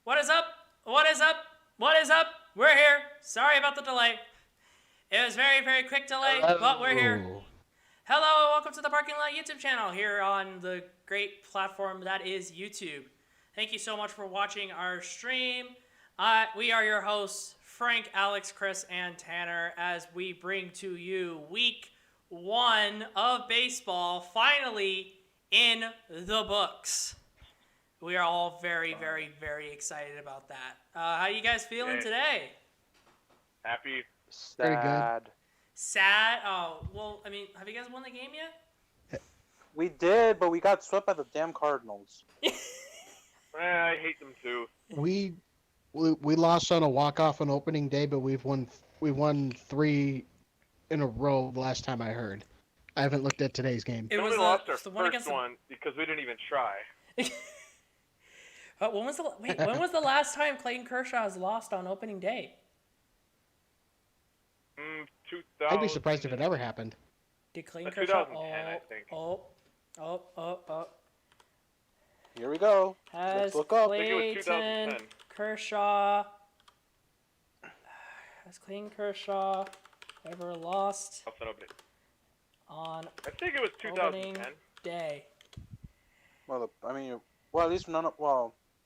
What is up? What is up? What is up? We're here. Sorry about the delay. It was very, very quick delay, but we're here. Hello. Hello, welcome to the Parking Lot YouTube channel here on the great platform that is YouTube. Thank you so much for watching our stream. We are your hosts, Frank, Alex, Chris, and Tanner, as we bring to you week 1 of baseball, finally in the books. We are all very, very, very excited about that. How you guys feeling today? Happy. Pretty good. Sad. Sad? Oh, well, I mean, have you guys won the game yet? We did, but we got swept by the damn Cardinals. I hate them too. We lost on a walk-off on opening day, but we won 3 in a row the last time I heard. I haven't looked at today's game. It We was only lost our the one against first one because we didn't even try. when was the last time Clayton Kershaw has lost on opening day? 2000. I'd be surprised if it ever happened. Did Clayton Kershaw? 2010, I think. Oh. Here we go. Has Let's look up. I think it was Clayton 2010. Kershaw ever lost I'll set up it. on I think it was opening 2010. day? Well, at least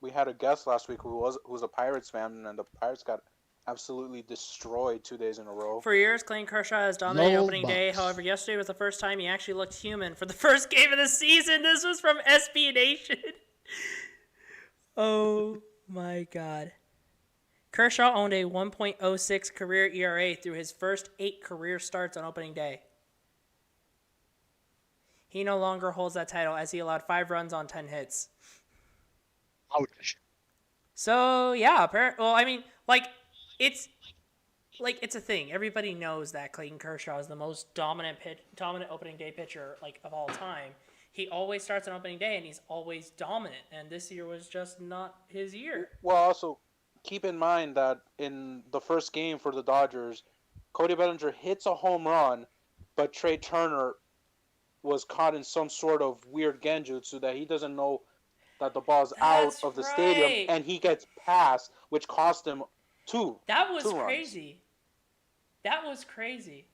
we had a guest last week who was a Pirates fan, and the Pirates got absolutely destroyed 2 days in a row. For years, Clayton Kershaw has dominated No opening day. Bucks. However, yesterday was the first time he actually looked human for the first game of the season. This was from SB Nation. Oh my God. Kershaw owned a 1.06 career ERA through his first 8 career starts on opening day. He no longer holds that title as he allowed 5 runs on 10 hits. Ouch. So yeah, it's a thing. Everybody knows that Clayton Kershaw is the most dominant opening day pitcher of all time. He always starts on opening day and he's always dominant. And this year was just not his year. Well, also keep in mind that in the first game for the Dodgers, Cody Bellinger hits a home run, but Trey Turner was caught in some sort of weird genjutsu that he doesn't know that the ball's That's out of the right. stadium, and he gets passed, which cost him 2. That was 2 runs. crazy. That was crazy.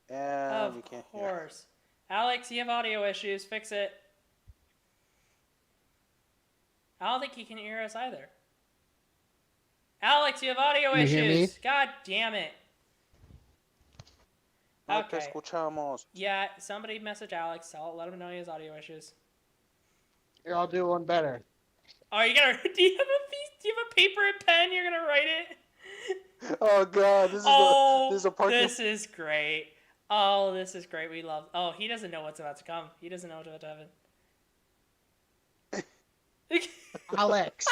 And we Of can't. course. Alex, you have audio issues. Fix it. I don't think he can hear us either. Alex, you have audio You hear me? issues. God damn it. No te Okay. escuchamos. Yeah, somebody message Alex. I'll let him know he has audio issues. Here, I'll do one better. Oh, you gonna? Do you have a paper and pen? You're gonna write it? Oh God, this is a parking. This is great. Oh, this is great. We love. Oh, he doesn't know what's about to come. He doesn't know what's about to happen. Alex.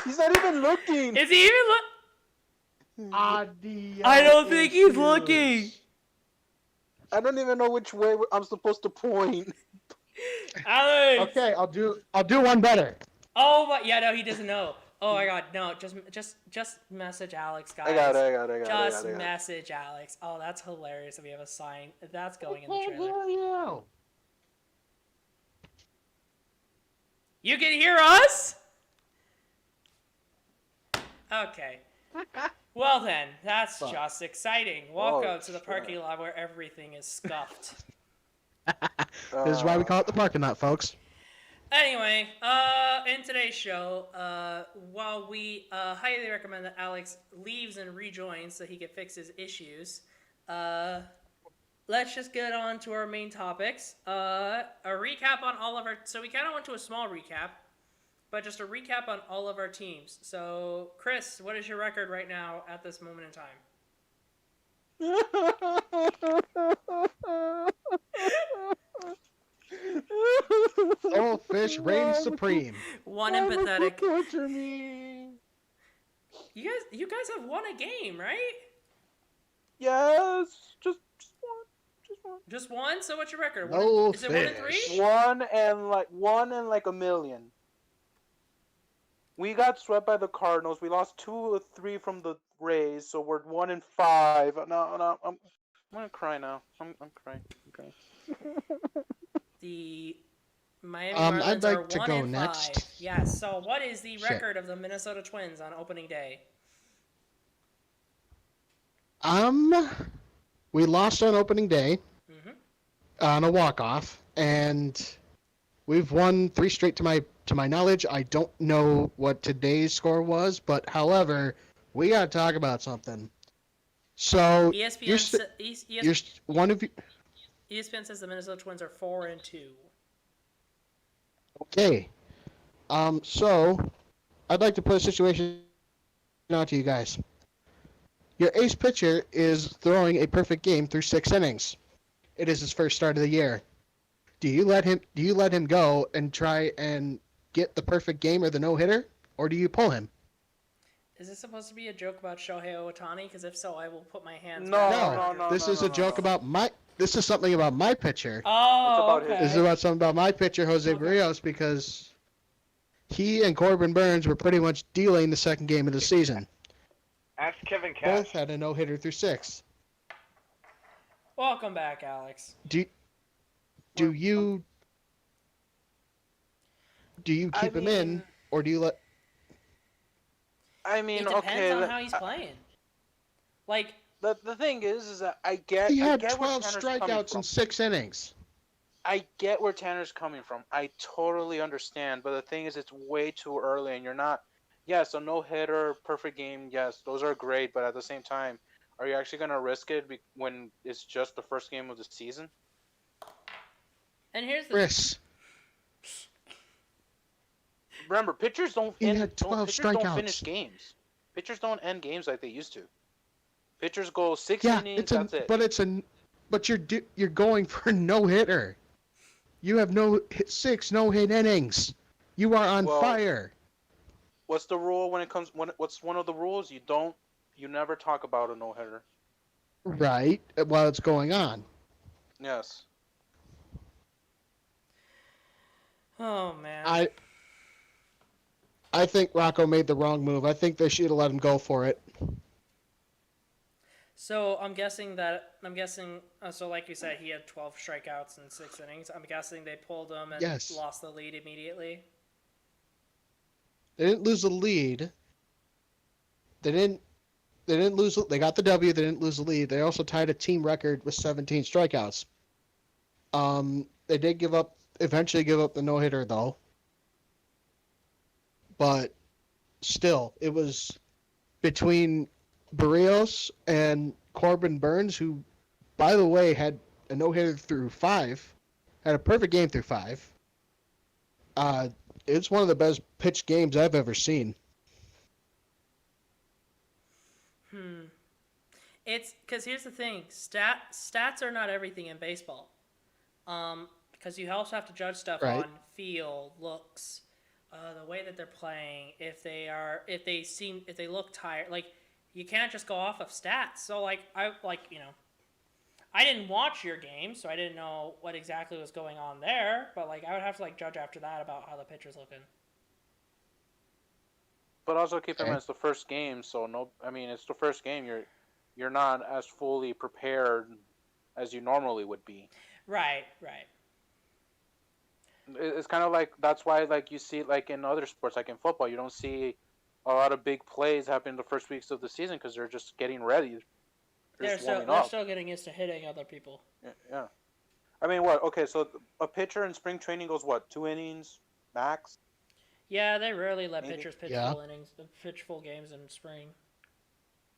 He's not even looking. Is he even look? Adios. I don't think he's looking. I don't even know which way I'm supposed to point. Alex. Okay, I'll do one better. Oh my. Yeah, no, he doesn't know. Oh my God, no! Just message Alex, guys. I got it. Just message Alex. Oh, that's hilarious. If we have a sign, that's going in the Can't trailer. hear you. You can hear us? Okay. Well then, that's Fuck. just exciting. Welcome Oh, to the shit. parking lot where everything is scuffed. This is why we call it the parking lot, folks. Anyway, in today's show, while we highly recommend that Alex leaves and rejoins so he can fix his issues, let's just get on to our main topics. A recap on all of our... So we kind of went to a small recap, but just a recap on all of our teams. So, Chris, what is your record right now at this moment in time? Goldfish reigns supreme. One empathetic. Torture me. You guys have won a game, right? Yes, just one. Just one? So what's your record? No Is it 1 and fish. 3? One and like a million. We got swept by the Cardinals. We lost 2 or 3 from the Rays, so we're 1 and 5. No, I'm gonna cry now. I'm crying. The Miami I'd Marlins like are to 1 go and 5. next. Yes. So what is the Shit. record of the Minnesota Twins on opening day? We lost on opening day Mm-hmm. on a walk-off, and we've won 3 straight to my knowledge. I don't know what today's score was, but however, we gotta talk about something. So ESPN, you're one of you. ESPN says the Minnesota Twins are 4 and 2. Okay. So I'd like to put a situation out to you guys. Your ace pitcher is throwing a perfect game through 6 innings. It is his first start of the year. Do you let him go and try and get the perfect game or the no-hitter, or do you pull him? Is this supposed to be a joke about Shohei Ohtani? Because if so, I will put my hands. No, back. No, this is a joke about my. This is something about my pitcher. Oh, It's about okay. This is about something about my pitcher, Jose Okay. Barrios, because he and Corbin Burns were pretty much dealing the second game of the season. Ask Kevin Both Cash. had a no-hitter through 6. Welcome back, Alex. Do you keep him in, or do you let? I It mean, depends okay. on how he's playing. Like, The thing is that I get. He I had get where 12 Tanner's coming strikeouts from. in 6 innings. I get where Tanner's coming from. I totally understand, but the thing is, it's way too early, and you're not. Yes, a no-hitter, perfect game. Yes, those are great, but at the same time, are you actually gonna risk it when it's just the first game of the season? and here's the Chris, Remember, pitchers don't He end. had 12 pitchers don't finish strikeouts. games. Pitchers don't end games like they used to. Pitchers go 6 yeah, innings. That's it. but you're going for a no-hitter. You have 6 no-hit innings. You are on Well, fire. What's the rule when it comes? What's one of the rules? You never talk about a no-hitter. Right, while it's going on. Yes. Oh man. I think Rocco made the wrong move. I think they should have let him go for it. So I'm guessing. So like you said, he had 12 strikeouts in 6 innings. I'm guessing they pulled him and Yes. lost the lead immediately. They didn't lose the lead. They didn't lose. They got the W. They didn't lose the lead. They also tied a team record with 17 strikeouts. They did eventually give up the no-hitter though. But still, it was between Barrios and Corbin Burns, who, by the way, had a no-hitter through 5, had a perfect game through 5. It's one of the best pitched games I've ever seen. It's because here's the thing: stats are not everything in baseball. Because you also have to judge stuff Right. on feel, looks, the way that they're playing. If they look tired, like you can't just go off of stats. So I didn't watch your game, so I didn't know what exactly was going on there. But I would have to judge after that about how the pitcher's looking. But also keep in Okay. mind it's the first game, so it's the first game. You're not as fully prepared as you normally would be. Right. It's kind of like that's why you see in other sports, like in football, you don't see a lot of big plays happen in the first weeks of the season because they're just getting ready. They're just warming They're up. still getting used to hitting other people. Yeah. I mean, what? Okay, so a pitcher in spring training goes what? 2 innings max. Yeah, they rarely let Maybe. pitchers pitch Yeah. full innings, pitch full games in spring.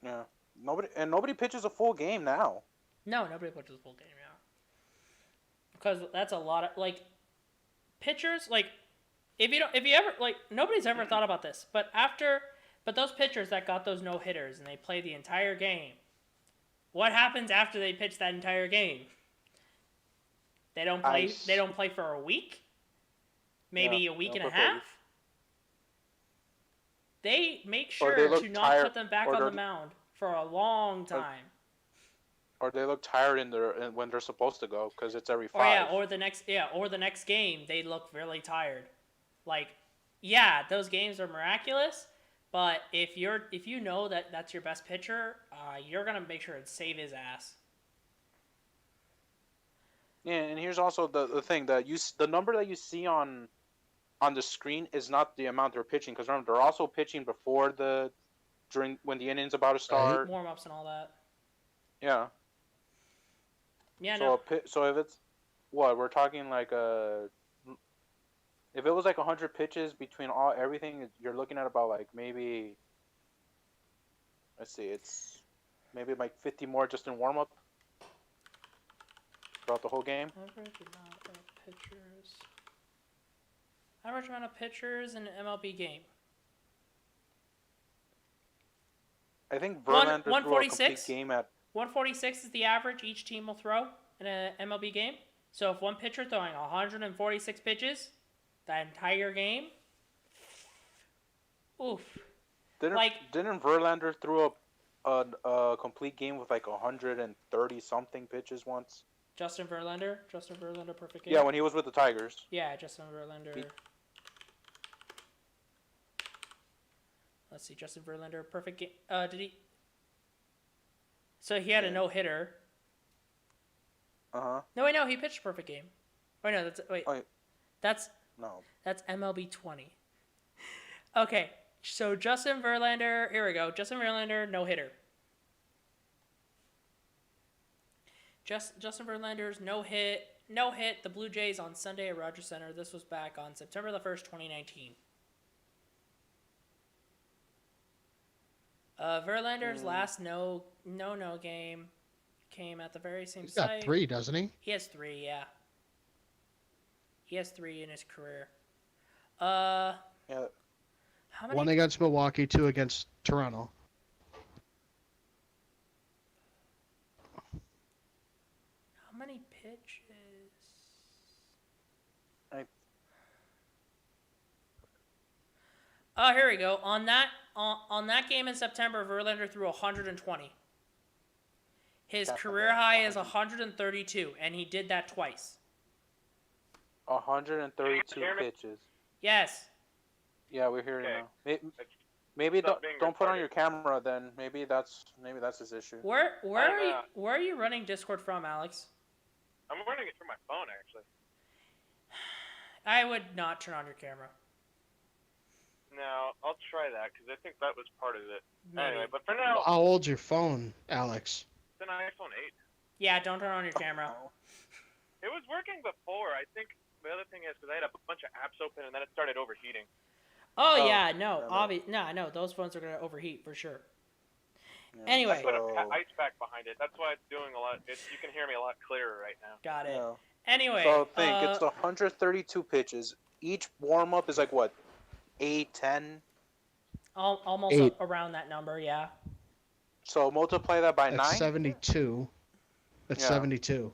Yeah. Nobody pitches a full game now. No, nobody pitches a full game now. Because that's a lot of pitchers if you ever nobody's ever thought about this, but those pitchers that got those no hitters and they play the entire game, what happens after they pitch that entire game? They don't play. Ice. They don't play for a week, maybe Yeah, a week they and a don't play for a half. They make Or they sure look to not tired, put them back or on the they're- mound for a long time. Or they look tired when they're supposed to go because it's every Or 5. or the next game they look really tired. Those games are miraculous, but if you know that that's your best pitcher, you're gonna make sure to save his ass. Yeah, and here's also the thing that the number that you see on the screen is not the amount they're pitching, because remember they're also pitching before during when the inning's about to start. Warm ups and all that. Yeah. Yeah, So no. so if it's what we're talking like if it was like 100 pitches between everything, you're looking at about like maybe, let's see, it's maybe like 50 more just in warm up throughout the whole game. Average amount of pitchers. Average amount of pitchers in an MLB game. I think Verlander threw a 146? complete game at 146 is the average each team will throw in an MLB game. So if one pitcher throwing 146 pitches, that entire game, oof. Didn't Verlander threw a complete game with like 130 something pitches once? Justin Verlander, perfect game. Yeah, when he was with the Tigers. Yeah, Justin Verlander. Let's see, Justin Verlander, perfect game. Did he? So he had a no hitter. No, wait, no, he pitched a perfect game. Wait, no, that's No. That's MLB 20. Okay, so Justin Verlander, here we go. Justin Verlander, no hitter. Justin Verlander's no hit the Blue Jays on Sunday at Rogers Center. This was back on September the 1st, 2019. Verlander's last no game came at the very same He's site. got 3, doesn't he? He has 3, yeah. He has 3 in his career. Yeah. How many? 1 against Milwaukee, 2 against Toronto. How many pitches? Oh, here we go. On that game in September, Verlander threw 120. His That's career about high is 132, and he did that twice. 132 pitches. Yes. Yeah, we're hearing Okay. now. Maybe Stop being don't put on retarded. your camera then. Maybe that's his issue. Where are you running Discord from, Alex? I'm running it through my phone, actually. I would not turn on your camera. No, I'll try that, because I think that was part of it. Maybe. Anyway, but for now, How old's your phone, Alex? it's an iPhone 8. Yeah, don't turn on your camera. It was working before. I think the other thing is because I had a bunch of apps open, and then it started overheating. Oh, Oh, yeah, no, yeah, no, I know those phones are gonna overheat for sure. Yeah. Anyway, Put an ice pack behind it. That's why it's doing a lot. You can hear me a lot clearer right now. got it. Yeah. Anyway, So it's 132 pitches. Each warm up is like what, 8, 10. almost 8. around that number, yeah. So multiply that by That's 9. 72. That's Yeah. 72.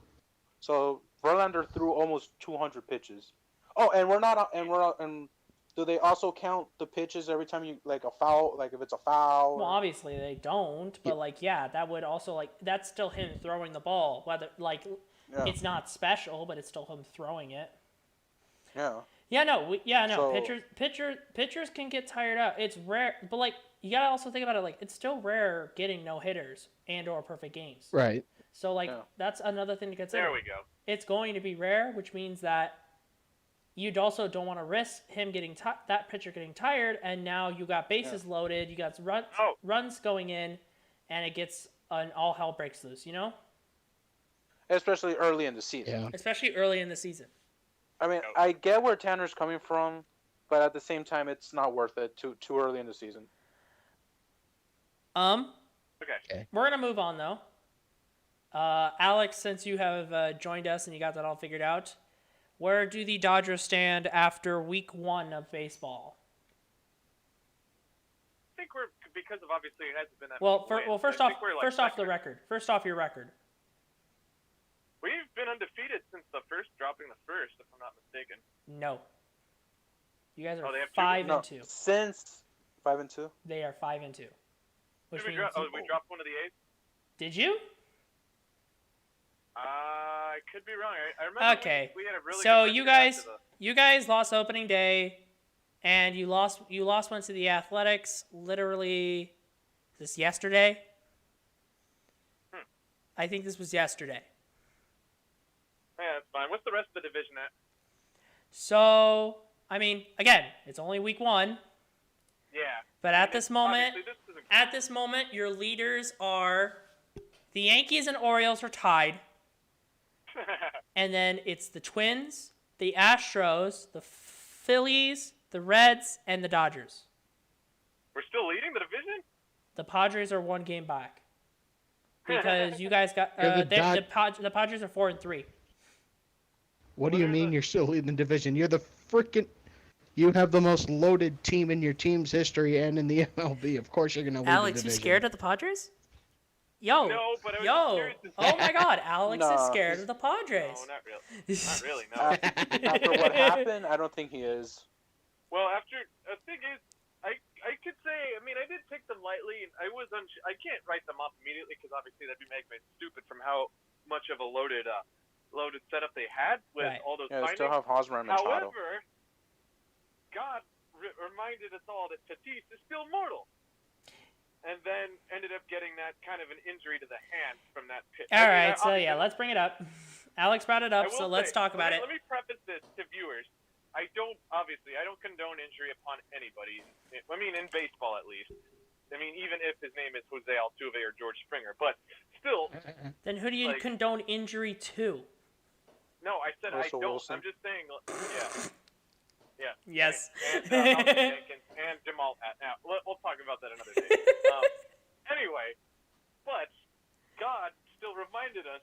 So Verlander threw almost 200 pitches. Oh, and do they also count the pitches every time you like a foul? Like if it's a foul? Well, obviously they don't, but like, yeah, that would also like that's still him throwing the ball. Whether like Yeah. it's not special, but it's still him throwing it. Yeah. Yeah, no, So- pitchers can get tired out. It's rare, but like you gotta also think about it. Like it's still rare getting no hitters and or perfect games. Right. So like Yeah. that's another thing to consider. There we go. It's going to be rare, which means that you also don't want to risk him getting that pitcher getting tired, and now you got bases loaded, you got runs going in, and it gets an all hell breaks loose. You know, Especially early in the season. Yeah. especially early in the season. I mean, I get where Tanner's coming from, but at the same time, it's not worth it too early in the season. Okay. We're gonna move on though. Alex, since you have joined us and you got that all figured out, where do the Dodgers stand after Week 1 of baseball? I think we're, because of obviously it hasn't been that Well, many wins, first I off, think we're, like, first off the second. record. First off your record. We've been undefeated since the first, dropping the first, if I'm not mistaken. No. You guys are Oh, they have 5 No, and 2. since 5-2. They are 5 and 2. Which Did we, means we dropped one of the A's? Did you? I could be wrong. I remember Okay. we had a really So good you record guys after the- you guys lost opening day and you lost one to the Athletics literally this yesterday. Hmm. I think this was yesterday. Yeah, fine. What's the rest of the division at? So, I mean, again, it's only week 1, Yeah. but at this moment, Obviously, this isn't. at this moment, your leaders are the Yankees and Orioles are tied, and then it's the Twins, the Astros, the Phillies, the Reds, and the Dodgers. We're still leading the division? The Padres are 1 game back because you guys got Yeah, the Padres are 4-3. What do you mean you're still leading the division? You're the freaking. You have the most loaded team in your team's history and in the MLB. Of course, you're gonna lead Alex, the you division. scared of the Padres? Yo, No, but I was yo! curious to see. Oh my God, Alex is Nah. scared of the No, Padres. not really. Not really, no. After what happened, I don't think he is. Well, the thing is, I could say, I mean, I did pick them lightly, and I can't write them off immediately because obviously that'd be making me stupid from how much of a loaded setup they had with Right. all those Yeah, they findings. still have Hosmer and Machado. However, God reminded us all that Tatis is still mortal, and then ended up getting that kind of an injury to the hand from that pitch. All right, so yeah, let's bring it up. Alex brought it I up, will so let's say- talk about let it. me preface this to viewers. I don't condone injury upon anybody. I mean, in baseball at least. I mean, even if his name is Jose Altuve or George Springer, but still, Then who do you like- condone injury to? no. I said Russell I don't. Wilson. I'm just saying. Yeah. Yes. And Alvin Jenkins and Jamal. Now we'll talk about that another day. Anyway, but God still reminded us.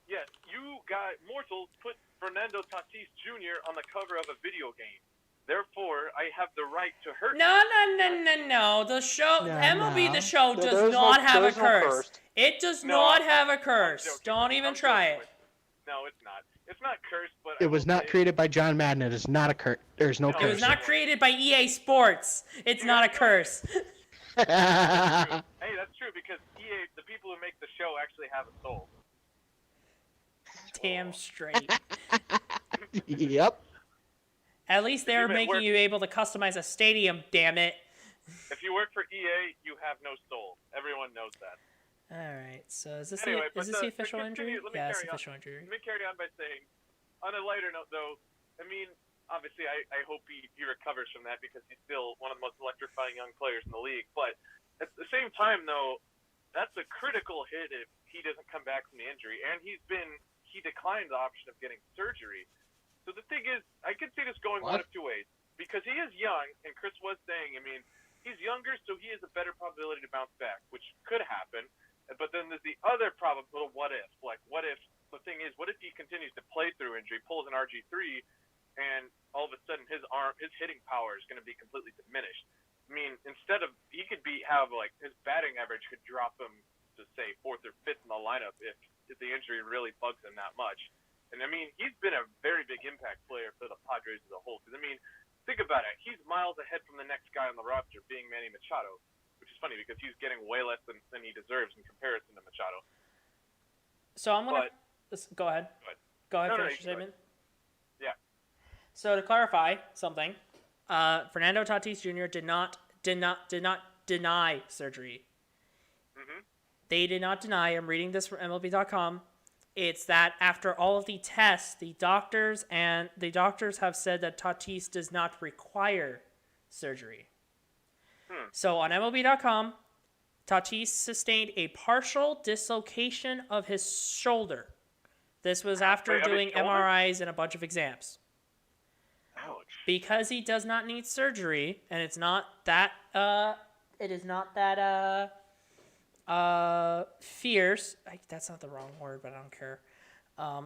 Yes, you mortals put Fernando Tatis Jr. on the cover of a video game. Therefore, I have the right to hurt No, you. no. The show, No, MLB no. The Show, There- does there's not no- have a there's no curse. curse. It does No, not I'm- have a I'm curse. joking. Don't even I'm try joking it. No, it's not. It's not cursed, but It I was will not say- created by John Madden. It is not a curse. There's no No, It was curse. not created by EA Sports. It's not a curse. Hey, that's true because EA, the people who make the show, actually have a soul. Damn straight. Yep. At least they're If you making work- you able to customize a stadium, damn it. If you work for EA, you have no soul. Everyone knows that. Alright, so is this Anyway, the, is but this the to official continue, injury? let me Yeah, it's carry the on. official injury. Let me carry on by saying, on a lighter note, though, I mean, obviously, I hope he recovers from that because he's still one of the most electrifying young players in the league. But at the same time, though, that's a critical hit if he doesn't come back from the injury. And he declined the option of getting surgery. So the thing is, I could see this going one What? of two ways. Because he is young, and Chris was saying, I mean, he's younger, so he has a better probability to bounce back, which could happen. But then there's the other problem, little what if. Like, what if, the thing is, what if he continues to play through injury, pulls an RG3, and all of a sudden his hitting power is going to be completely diminished? I mean, instead of, he could have his batting average could drop him to, say, 4th or 5th in the lineup if the injury really bugs him that much. And, I mean, he's been a very big impact player for the Padres as a whole. Because, I mean, think about it. He's miles ahead from the next guy on the roster, being Manny Machado, which is funny because he's getting way less than he deserves in comparison to Machado. So I'm gonna go ahead. Go ahead, No, finish you your go ahead. statement. Yeah. So to clarify something, Fernando Tatis Jr. did not deny surgery. Mm-hmm. They did not deny. I'm reading this from MLB.com. It's that after all of the tests, the doctors have said that Tatis does not require surgery. So on MLB.com, Tatis sustained a partial dislocation of his shoulder. This was after Wait, of his doing shoulder? MRIs and a bunch of exams. Ouch. Because he does not need surgery, and it's not that fierce. That's not the wrong word, but I don't care.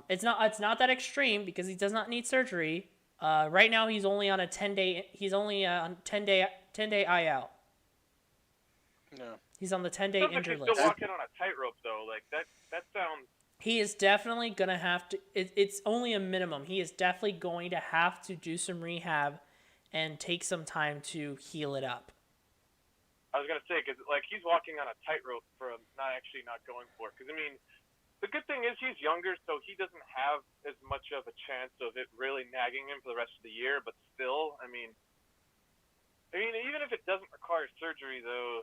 It's not that extreme because he does not need surgery. Right now he's only on a 10-day. He's only on 10-day IL. Yeah. He's on the 10-day Sounds like injured he's list. still walking on a tightrope, though. Like, that sounds... He is definitely gonna have to. It's only a minimum. He is definitely going to have to do some rehab and take some time to heal it up. I was going to say, because, he's walking on a tightrope from not going for it. Because, I mean, the good thing is he's younger, so he doesn't have as much of a chance of it really nagging him for the rest of the year. But still, I mean, even if it doesn't require surgery, though,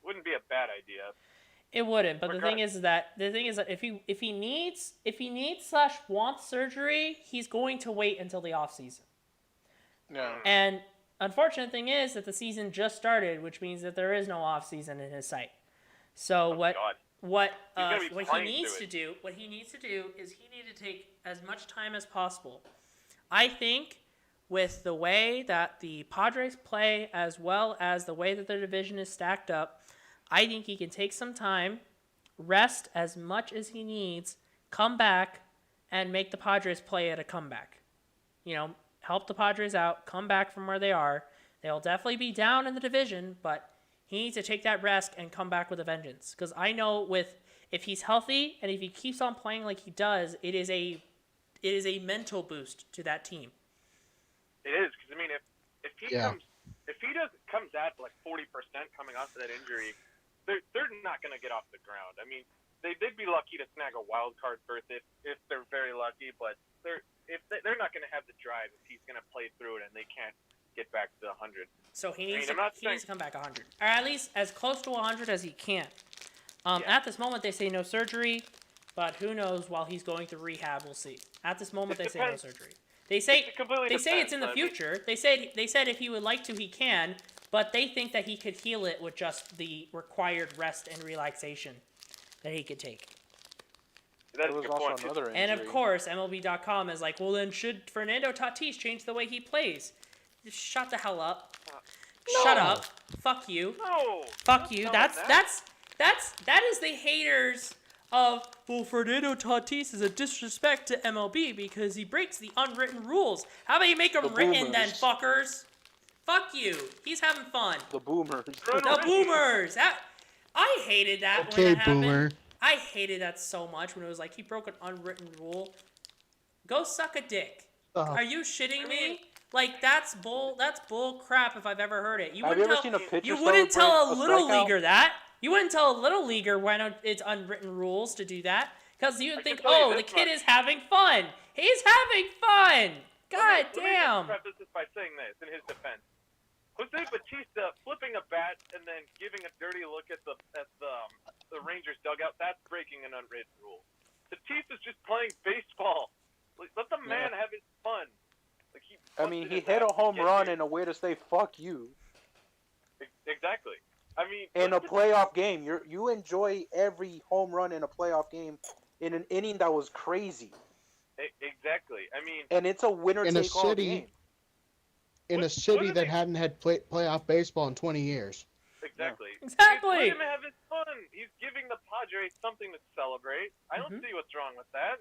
wouldn't be a bad idea. It wouldn't, but Regardless. the thing is that if he needs / wants surgery, he's going to wait until the off season. Yeah. And unfortunate thing is that the season just started, which means that there is no off season in his sight. So God. what gonna be what he playing needs through to do is he needs to take as much time as possible. I think with the way that the Padres play as well as the way that their division is stacked up, I think he can take some time, rest as much as he needs, come back, and make the Padres play at a comeback. You know, help the Padres out, come back from where they are. They'll definitely be down in the division, but he needs to take that rest and come back with a vengeance. Because I know if he's healthy and if he keeps on playing like he does, it is a mental boost to that team. It is, because I mean, if he Yeah. comes at like 40% coming off of that injury, they're not going to get off the ground. I mean, they'd be lucky to snag a wild card berth if they're very lucky, but they're not going to have the drive if he's going to play through it and they can't get back to 100. So he needs, I'm not he needs saying- to come back 100. Or at least as close to 100 as he can. Yeah. At this moment, they say no surgery, but who knows while he's going through rehab, we'll see. At this moment, It they say no depends. surgery. They say It completely it's depends, in the but I mean- future. They said if he would like to, he can, but they think that he could heal it with just the required rest and relaxation that he could take. That's There a was good also point. another injury. And of course, MLB.com is like, well, then should Fernando Tatis change the way he plays? Just shut the hell up. Shut No. up. Fuck you. No. Fuck you. No, That is the haters of, well, Fernando Tatis is a disrespect to MLB because he breaks the unwritten rules. How about you make them The written then, boomers. fuckers? Fuck you. He's having fun. The boomers. The boomers. I hated that when Okay, it happened. boomer. I hated that so much when it was like he broke an unwritten rule. Go suck a dick. Oh. Are you shitting me? Like that's bull crap if I've ever heard it. Have you wouldn't ever tell- seen a pitcher You wouldn't tell a celebrate little strikeout? leaguer that. You wouldn't tell a little leaguer when it's unwritten rules to do that. Because you would can think, tell you oh, the this kid much. is having fun. He's having fun. God Let me damn. just preface this by saying this in his defense. Jose Bautista flipping a bat and then giving a dirty look at the Rangers dugout, that's breaking an unwritten rule. Batista's just playing baseball. Like, let the man have his fun. Like he He hit a home run in a way to say "fuck you" Exactly. I mean, in a look at playoff game. You enjoy every home run in a playoff game in an inning that was crazy, exactly. I mean, and it's a winner In a take all city- game. In a What city are that they- hadn't had playoff baseball in 20 years. exactly. Exactly. Let him have his fun. He's giving the Padres something to celebrate. I don't Mhm. see what's wrong with that.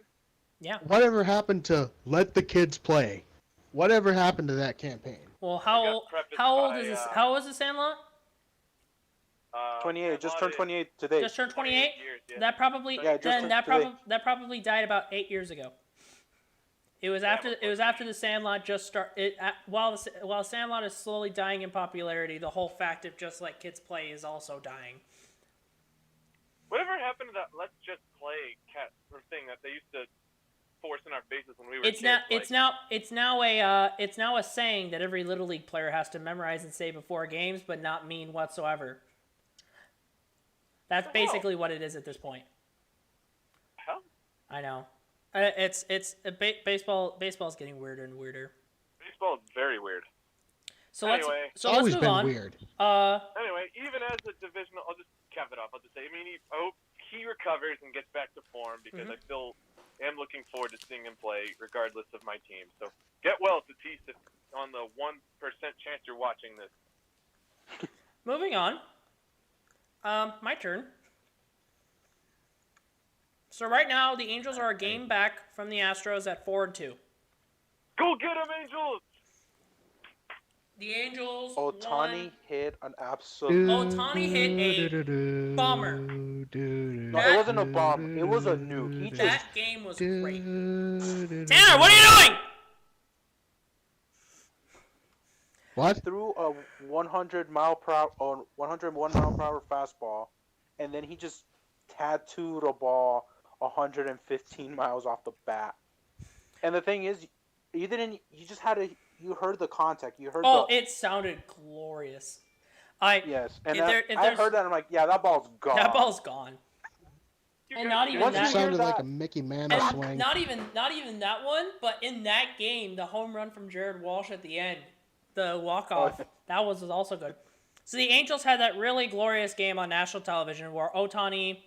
Yeah. Whatever happened to let the kids play? Whatever happened to that campaign? Well, got how old prefaced is by, this? How old is the Sandlot? 28, just turned Sandlot is 28 today. Just turned 28. years, yeah. That probably Yeah, just then turned that today. probably died about 8 years ago. It was after the Sandlot just start. While Sandlot is slowly dying in popularity, the whole fact of just let kids play is also dying. Whatever happened to that let's just play cat or thing that they used to force in our faces when we were It's kids? now it's now a saying that every little league player has to memorize and say before games, but not mean whatsoever. That's Oh. basically what it is at this point. Hell, I know. Baseball's getting weirder and weirder. baseball is very weird. So Anyway. let's It's always move been on. weird. Anyway, even as a divisional, I'll just cap it off. I'll just say, I mean, I hope he recovers and gets back to form because Mhm. I still am looking forward to seeing him play regardless of my team. So get well, Tatis, if on the 1% chance you're watching this. Moving on. My turn. So right now the Angels are a game back from the Astros at 4-2. Go get him, Angels! The Angels Otani won. hit an absolute. Ohtani hit a bomber. No, it wasn't a bomb. It was a nuke. He just That game was great. Tanner, Tanner, what are you doing? What? threw a 101 mile per hour fastball, and then he just tattooed a ball 115 miles off the bat. And the thing is, you just had to. You heard the contact. You heard Oh, the. it sounded glorious. Yes, and if I there's- heard that. I'm like, yeah, that ball's gone. that ball's gone. You And guys- not you even guys- Once that- it sounded that- like a Mickey Mantle And swing. not even that one, but in that game, the home run from Jared Walsh at the end, the walk off, Oh, yeah. that was also good. So the Angels had that really glorious game on national television where Otani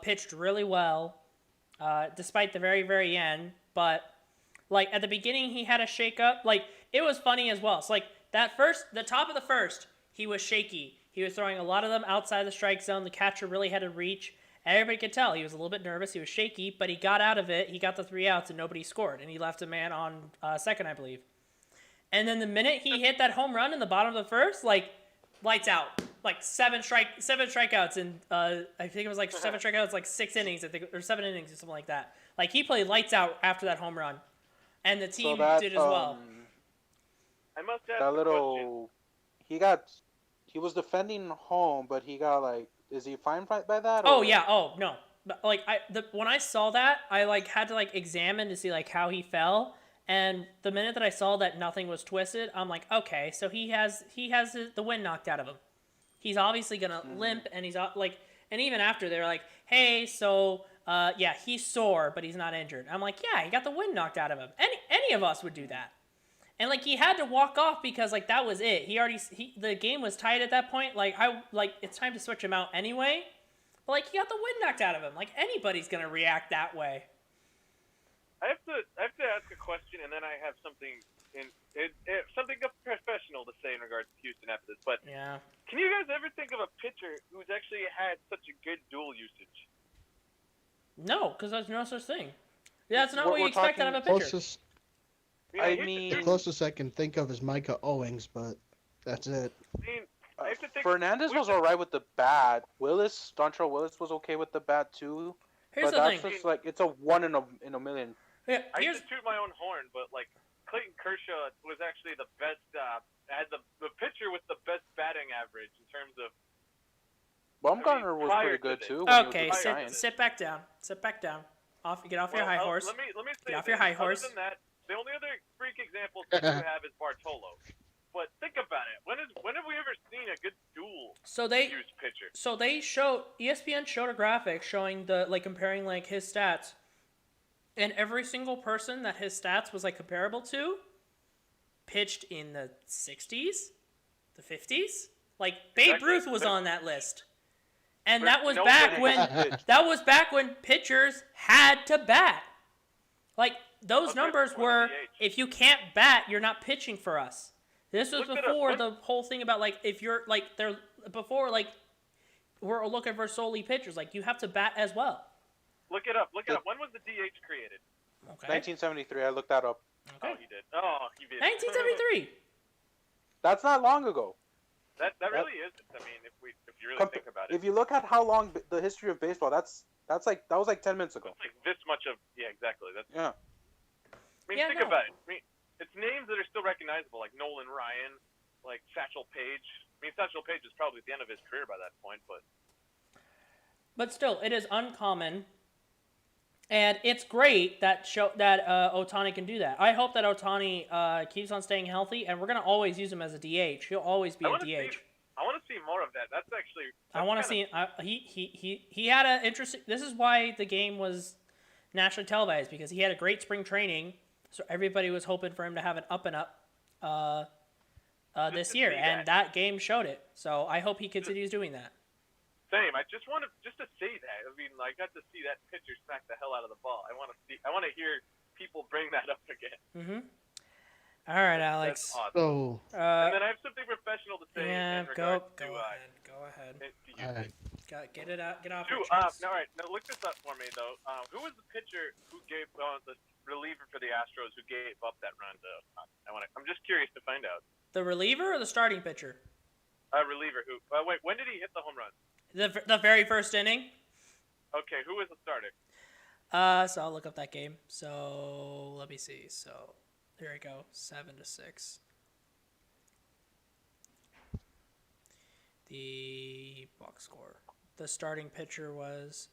pitched really well, despite the very, very end. But like at the beginning, he had a shakeup. Like it was funny as well. So like the top of the first, he was shaky. He was throwing a lot of them outside the strike zone. The catcher really had to reach. Everybody could tell he was a little bit nervous. He was shaky, but he got out of it. He got the 3 outs and nobody scored, and he left a man on second, I believe. And then the minute he hit that home run in the bottom of the first, like lights out, like seven strikeouts, and I think it was like 7 strikeouts, like 6 innings, I think, or 7 innings or something like that. Like he played lights out after that home run, and the team did as well. I must ask That a question. little, he was defending home, but he got like, is he fine by that? Oh or- yeah. Oh no. But, like when I saw that, I like had to like examine to see like how he fell. And the minute that I saw that nothing was twisted, I'm like, okay, so he has the wind knocked out of him. He's obviously gonna limp, and he's like, and even after they're like, hey, so yeah, he's sore, but he's not injured. I'm like, yeah, he got the wind knocked out of him. Any of us would do that. And like he had to walk off because like that was it. The game was tied at that point. Like it's time to switch him out anyway. But like he got the wind knocked out of him. Like anybody's gonna react that way. I have to ask a question, and then I have something something professional to say in regards to Houston after this. But Yeah. can you guys ever think of a pitcher who's actually had such a good dual usage? No, because there's no such thing. That's not We're- what you we're expect out of a pitcher. Closest, I hate to mean- the do- closest I can think of is Micah Owings, but that's it. I mean, I have to think. Fernandez was alright with the bat. Dontrell Willis was okay with the bat too. Here's But the that's thing. just like, it's a one in a million. Yeah, I here's used to toot my own horn, but like Clayton Kershaw was actually the best. Had the pitcher with the best batting average in terms of. Bumgarner was prior pretty to good this. too. when he was okay. with the Sit Giants. sit back down. Sit back down. Get off your high Well, horse. Let me say Get off your this. high horse. Other than that, the only other freak example that you have is Bartolo. But think about it. When have we ever seen a good dual So they used pitcher? So they showed ESPN showed a graphic showing the like comparing like his stats, and every single person that his stats was like comparable to pitched in the 60s, the 50s. Like Babe Exactly. Ruth was on that list, and But that was no back one- when pitchers had to bat. Like those Okay, numbers before were, the DH. if you can't bat, you're not pitching for us. This was Look it up. before Look- the whole thing about like if you're like they're before like we're looking for solely pitchers. Like you have to bat as well. Look it up. Look it up. When was the DH created? Okay. 1973. I looked that up. Oh, Okay. he did. Oh, he did. 1973. That's not long ago. That really isn't. I mean, if you really Compa- think about it, If you look at how long the history of baseball, that was like 10 minutes ago. it's like this much of exactly. That's. Yeah. I mean, Yeah, think no. about it. I mean, it's names that are still recognizable, like Nolan Ryan, like Satchel Paige. I mean, Satchel Paige is probably at the end of his career by that point, but But still, it is uncommon, and it's great that Otani can do that. I hope that Otani keeps on staying healthy, and we're gonna always use him as a DH. He'll always be I a wanna DH. I want to see more of that. That's actually. I want to see. He had an interesting. This is why the game was nationally televised, because he had a great spring training. So everybody was hoping for him to have an up and up this to year, see and that game showed it. So I hope he continues doing that. Same. I just want to say that. I mean, I got to see that pitcher smack the hell out of the ball. I want to hear people bring that up again. Mm-hmm. All right, Alex. That's awesome. So, And then I have something professional to say Yeah, in go regards to ahead. Go ahead. to you. alright. Get it out. Get off Two, your chest. all right, now look this up for me though. Who was the pitcher who gave the reliever for the Astros who gave up that run to? I'm just curious to find out. The reliever or the starting pitcher? Reliever who? Wait, when did he hit the home run? The very first inning. Okay, who was the starter? So I'll look up that game. So let me see. So here we go. 7-6. The box score. The starting pitcher was.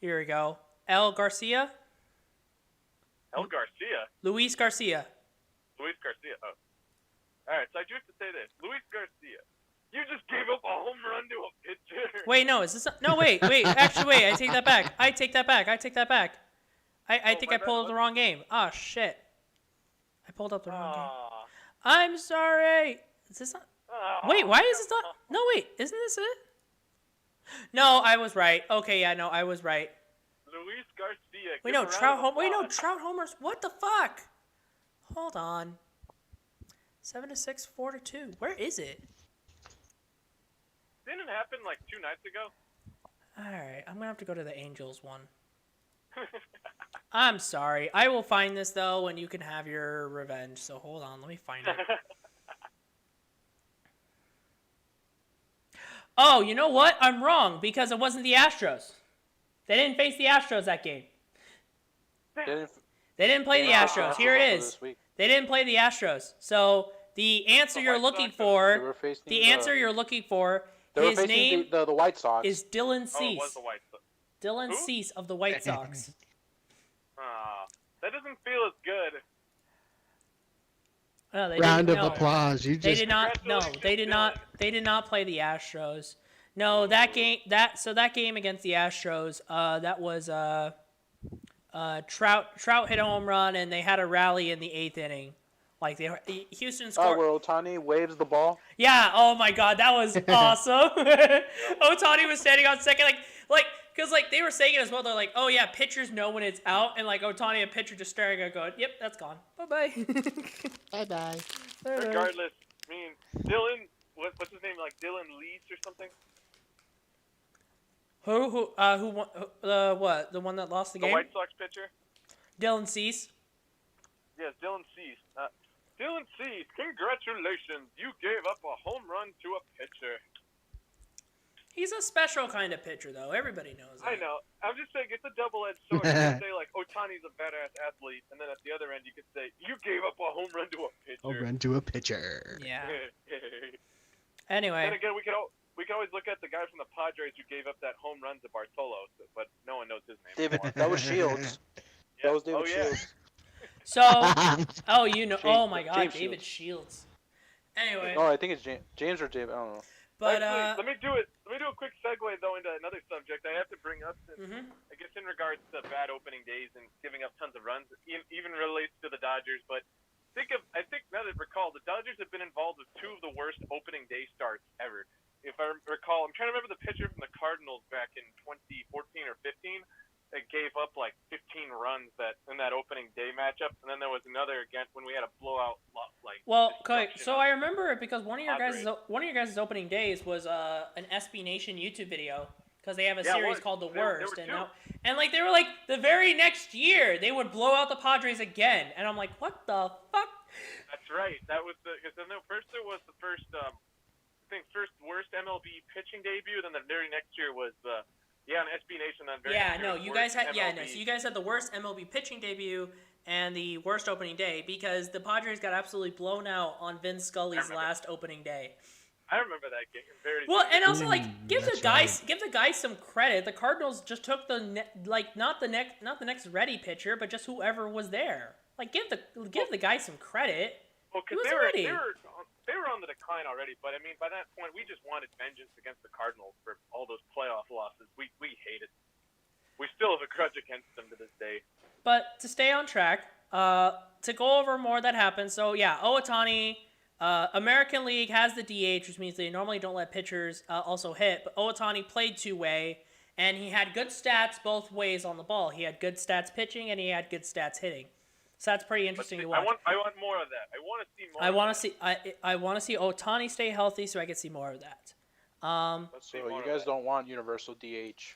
Here we go. El Garcia. El Garcia, Luis Garcia. Luis Garcia. Oh, All right, so I do have to say this. Luis Garcia, you just gave up a home run to a pitcher. Wait, no, is this? No, wait. Actually, wait. I take that back. I think my I bad, pulled up what? the wrong game. Oh shit. I pulled up the wrong game. Aw. I'm sorry. Is this not? Aw. Wait, why is this not? No, wait. Isn't this it? No, I was right. Okay, yeah, no, I was right. Luis Garcia. Wait, give no, a round Trout of home. Wait, no, applause. Trout homers. What the fuck? Hold on. 7-6, 4-2. Where is it? Didn't it happen like 2 nights ago? All right, I'm gonna have to go to the Angels one. I'm sorry. I will find this though, and you can have your revenge. So hold on, let me find it. Oh, you know what? I'm wrong because it wasn't the Astros. They didn't face the Astros that game. They didn't play the Astros. Here it is. They didn't play the Astros. So the answer The you're White looking Sox. They for, were facing the answer you're looking for, They were his facing name the White Sox. is Dylan Oh, it Cease. was the White Sox. Dylan Who? Cease of the White Sox. That doesn't feel as good. No, they Round of didn't, no. applause. You They just did not. No, Congratulations, they did not. Dylan. They did not play the Astros. No, that game. That game against the Astros. That was Trout hit a home run and they had a rally in the 8th inning. Like Houston Oh, scored. where Ohtani waves the ball. Yeah. Oh my God, that was awesome. Ohtani was standing on second, because they were saying it as well. They're like, oh yeah, pitchers know when it's out, and like Ohtani, a pitcher just staring at, going, yep, that's gone. Bye bye. bye bye. Regardless, I mean, Dylan, what's his name? Like Dylan Lees or something? Who won? What? The one that lost the The game? White Sox pitcher? Dylan Cease. Yes, Dylan Cease. Dylan Cease, congratulations. You gave up a home run to a pitcher. He's a special kind of pitcher, though. Everybody knows that. I know. I'm just saying it's a double-edged sword. You can say, like, Ohtani's a badass athlete, and then at the other end you could say, you gave up a home run to a pitcher. I'll run to a pitcher. Yeah. Then Anyway, again, we could always look at the guy from the Padres who gave up that home run to Bartolo, but no one knows his name David, anymore. that was Shields. Yeah. That was David Oh, yeah. Shields. so oh my God, James David Shields. Anyway, No, I think it's James or James. I don't know. but Actually, let me do a quick segue though into another subject I have to bring up since mhm. I guess in regards to bad opening days and giving up tons of runs, even relates to the Dodgers. But I think now that I recall, the Dodgers have been involved with 2 of the worst opening day starts ever. If I recall, I'm trying to remember the pitcher from the Cardinals back in 2014 or 15 that gave up like 15 runs in that opening day matchup, and then there was another again when we had a blowout Well, okay, destruction so of- I remember it because one of your Padres. guys' opening days was an SB Nation YouTube video because they have a Yeah, it series was. called The There were Worst, two. and they were like the very next year they would blow out the Padres again, and I'm like, what the fuck? That's right. That was because then first there was the first first worst MLB pitching debut. Then the very next year was on SB Nation. Then very Yeah, next year no, was you worst guys had MLB. so you guys had the worst MLB pitching debut and the worst opening day because the Padres got absolutely blown out on Vince Scully's remember. last opening day. I remember that game very. Well, and also like give the that's guys some credit. The Cardinals just took not the next ready pitcher, but just whoever was there. Like give the guys some credit. well, he because was they were on the decline already. But I mean, by that point, we just wanted vengeance against the Cardinals for all those playoff losses. We hated. We still have a grudge against them to this day. But to stay on track, to go over more that happened. So yeah, Ohtani, American League has the DH, which means they normally don't let pitchers also hit. But Ohtani played two-way, and he had good stats both ways on the ball. He had good stats pitching, and he had good stats hitting. So that's pretty But interesting see, to watch. I want more of that. I want to see more. I want to of that. see I want to see Ohtani stay healthy so I can see more of that. Let's see So more you of guys that. don't want universal DH.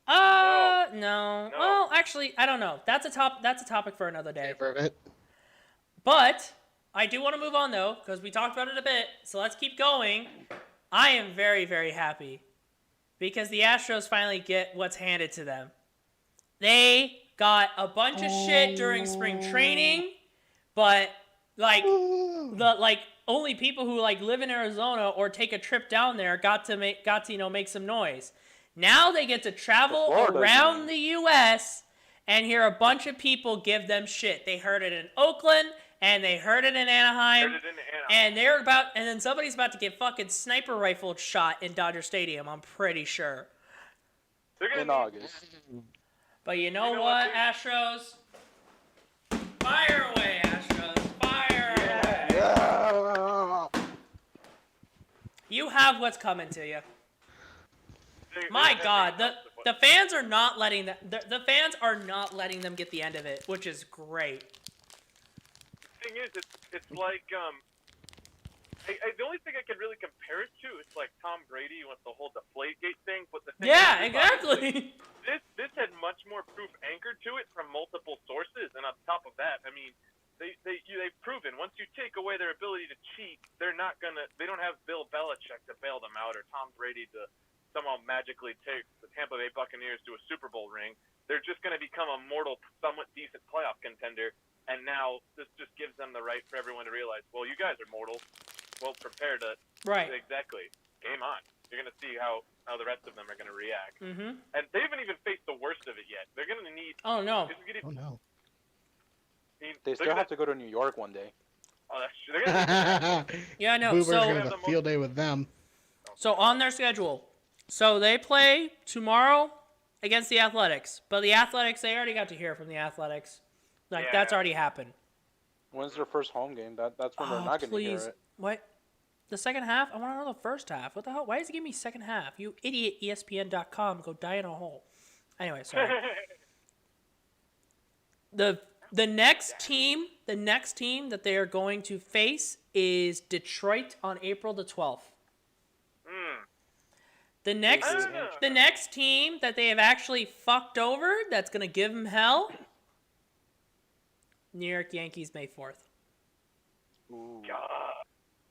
No. No. Well, actually, I don't know. That's a topic for another day. Favor of it. But I do want to move on though because we talked about it a bit. So let's keep going. I am very, very happy because the Astros finally get what's handed to them. They got a bunch of shit during spring training, but only people who live in Arizona or take a trip down there got to make some noise. Now they get to travel Florida, around you the U.S. and hear a bunch of people give them shit. They heard it in Oakland and they heard it in Anaheim. Heard it in Anaheim. And then somebody's about to get fucking sniper rifled shot in Dodger Stadium. I'm pretty sure. They're gonna In need- August. But you know You know what, what, Astros? Fire away, Astros! Fire away! Yeah. You have what's coming to you. they- My they- God, the fans are not letting the fans are not letting them get the end of it, which is great. thing is, it's like the only thing I could really compare it to is like Tom Brady with the whole Deflategate thing, but the thing Yeah, is, obviously, exactly. this had much more proof anchored to it from multiple sources, and on top of that, I mean, they've proven once you take away their ability to cheat, they don't have Bill Belichick to bail them out or Tom Brady to somehow magically take the Tampa Bay Buccaneers to a Super Bowl ring. They're just going to become a mortal, somewhat decent playoff contender, and now this just gives them the right for everyone to realize, well, you guys are mortal. Well, prepare to Right. exactly game on. You're going to see how the rest of them are going to react. Mm-hmm. And they haven't even faced the worst of it yet. They're going to need. Oh no. This is gonna, Oh no. They still have to go to New York one day. Oh, that's true. They're gonna need Yeah, I know. Boober's So gonna have a field day with them. on their schedule, so they play tomorrow against the Athletics, but the Athletics they already got to hear from the Athletics, like that's Yeah. already happened. When's their first home game? That's when they're Oh, not going to hear please. it. What? The second half? I want to know the first half. What the hell? Why does it give me second half? You idiot, ESPN.com. Go die in a hole. Anyway, sorry. The next team that they are going to face is Detroit on April the 12th. The next Ah. the next team that they have actually fucked over that's going to give them hell, New York Yankees May 4th. Ooh. God.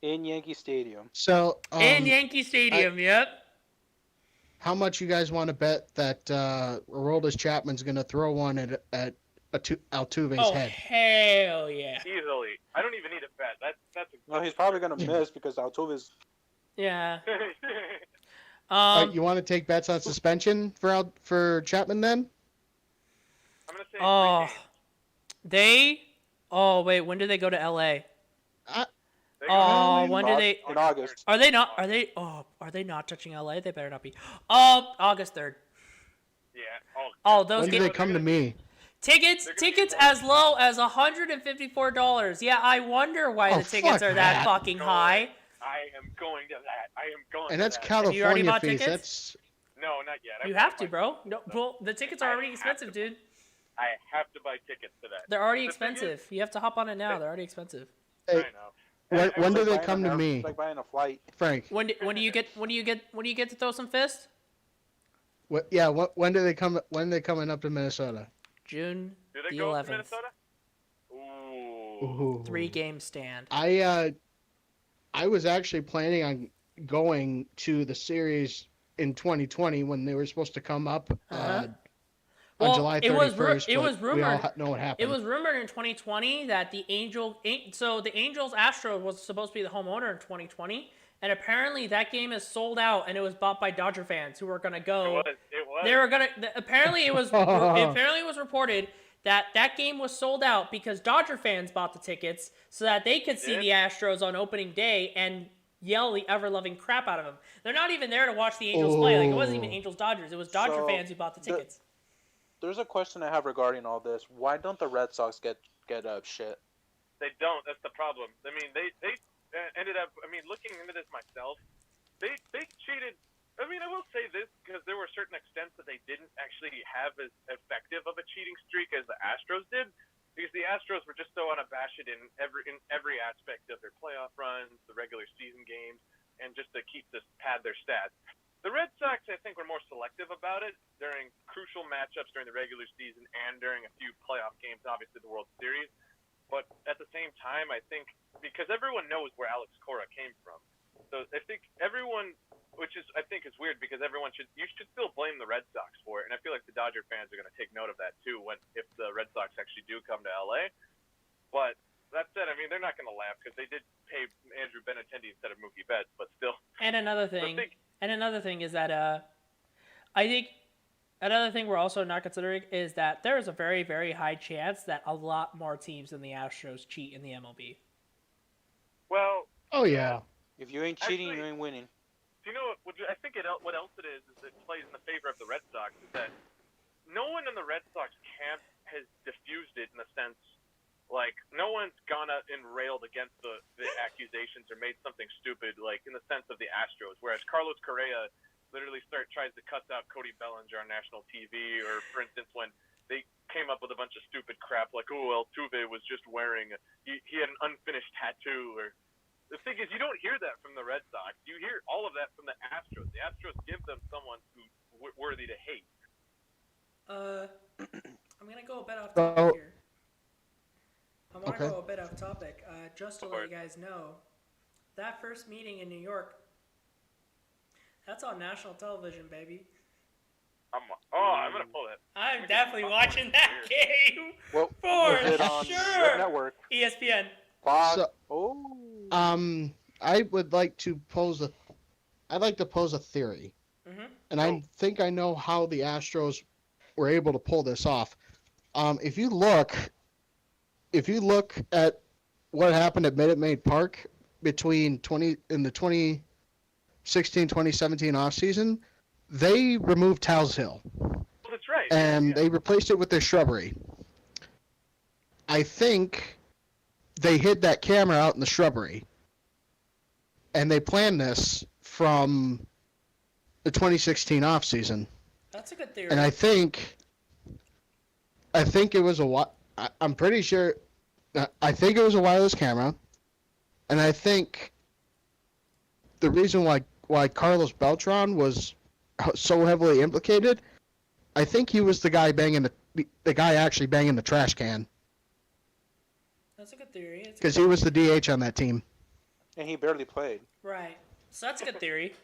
In Yankee Stadium. So, In Yankee Stadium, yep. how much you guys want to bet that Aroldis Chapman's gonna throw one at Altuve's Oh, head? hell yeah. Easily. I don't even need a bet. That's a No, he's probably going to miss because Altuve's. Yeah. You want to take bets on suspension for Chapman then? I'm gonna say Oh, 3 games. they. Oh wait, when do they go to LA? They Oh, go when to do they? In August. Are they not? Are they? Oh, are they not touching LA? They better not be. August 3rd. Yeah. Oh, those When do games. they come to me? Tickets as low as $154. Yeah, I wonder why Oh, the tickets fuck are that that. fucking high. I am going to that. I am going. And to that's that. you already California bought fees. tickets? That's No, not yet. You have to, bro. No, well, the tickets are already expensive, dude. I have to buy tickets to that. They're already The thing is- expensive. You have to hop on it now. They're already expensive. Hey, I know. when And do It's they like come to buying a- me, It's like buying a flight. Frank? When do you get to throw some fists? When do they come? When are they coming up to Minnesota? June Do they the go to 11th. Minnesota? Ooh. Ooh. 3-game stand. I was actually planning on going to the series in 2020 when they were supposed to come up Uh-huh. on Well, July it was 31st. it was but we all rumored. know what happened. It was rumored in 2020 that the Angels Astros was supposed to be the home owner in 2020, and apparently that game is sold out, and it was bought by Dodger fans who were gonna go. It was. They were gonna. Apparently, it was reported that that game was sold out because Dodger fans bought the tickets so that they could see did? the Astros on opening day and yell the ever-loving crap out of them. They're not even there to watch the Angels play. Like, it wasn't even Oh. Angels Dodgers. It was Dodger So, fans who bought the tickets. There's a question I have regarding all this. Why don't the Red Sox get shit? They don't. That's the problem. I mean, they ended up. I mean, looking into this myself, they cheated. I mean, I will say this because there were certain extents that they didn't actually have as effective of a cheating streak as the Astros did, because the Astros were just so unabashed in every aspect of their playoff runs, the regular season games, and just to pad their stats. The Red Sox, I think, were more selective about it during crucial matchups during the regular season and during a few playoff games, obviously the World Series. But at the same time, I think because everyone knows where Alex Cora came from, so I think everyone, which is I think is weird because you should still blame the Red Sox for it, and I feel like the Dodger fans are going to take note of that too if the Red Sox actually do come to LA. But that said, I mean they're not going to laugh because they did pay Andrew Benintendi instead of Mookie Betts, but still. And another So thing is that I think Another thing we're also not considering is that there is a very, very high chance that a lot more teams than the Astros cheat in the MLB. Well, Oh yeah. If you ain't cheating, Actually- you ain't winning. do you know what I think? What else it is it plays in the favor of the Red Sox is that no one in the Red Sox camp has diffused it in the sense, like, no one's gone out and railed against the accusations or made something stupid, like, in the sense of the Astros, whereas Carlos Correa literally tries to cuss out Cody Bellinger on national TV, or, for instance, when they came up with a bunch of stupid crap, like, oh, Altuve was just wearing, he had an unfinished tattoo, or, the thing is, you don't hear that from the Red Sox. You hear all of that from the Astros. The Astros give them someone who's worthy to hate. I'm gonna go a bit off So- topic here. I want to Okay. go a bit off topic. Just to let you guys know, that first meeting in New York, that's on national television, baby. I'm gonna pull it. I'm definitely watching that game Well, for was it on sure. Red Network? ESPN. Fox. So- I would like to pose a theory, Mhm. and I think I know how the Astros were able to pull this off. If you look at what happened at Minute Maid Park between the 2016-2017 offseason, they removed Towles Hill Well, that's right. and Yeah. they replaced it with their shrubbery. I think they hid that camera out in the shrubbery, and they planned this from the 2016 offseason. That's a good theory. And I think it was I'm pretty sure. I think it was a wireless camera, and I think the reason why Carlos Beltran was so heavily implicated, I think he was the guy actually banging the trash can, That's a good theory. It's a because he was the DH on that team. And he barely played. Right. So that's a good theory.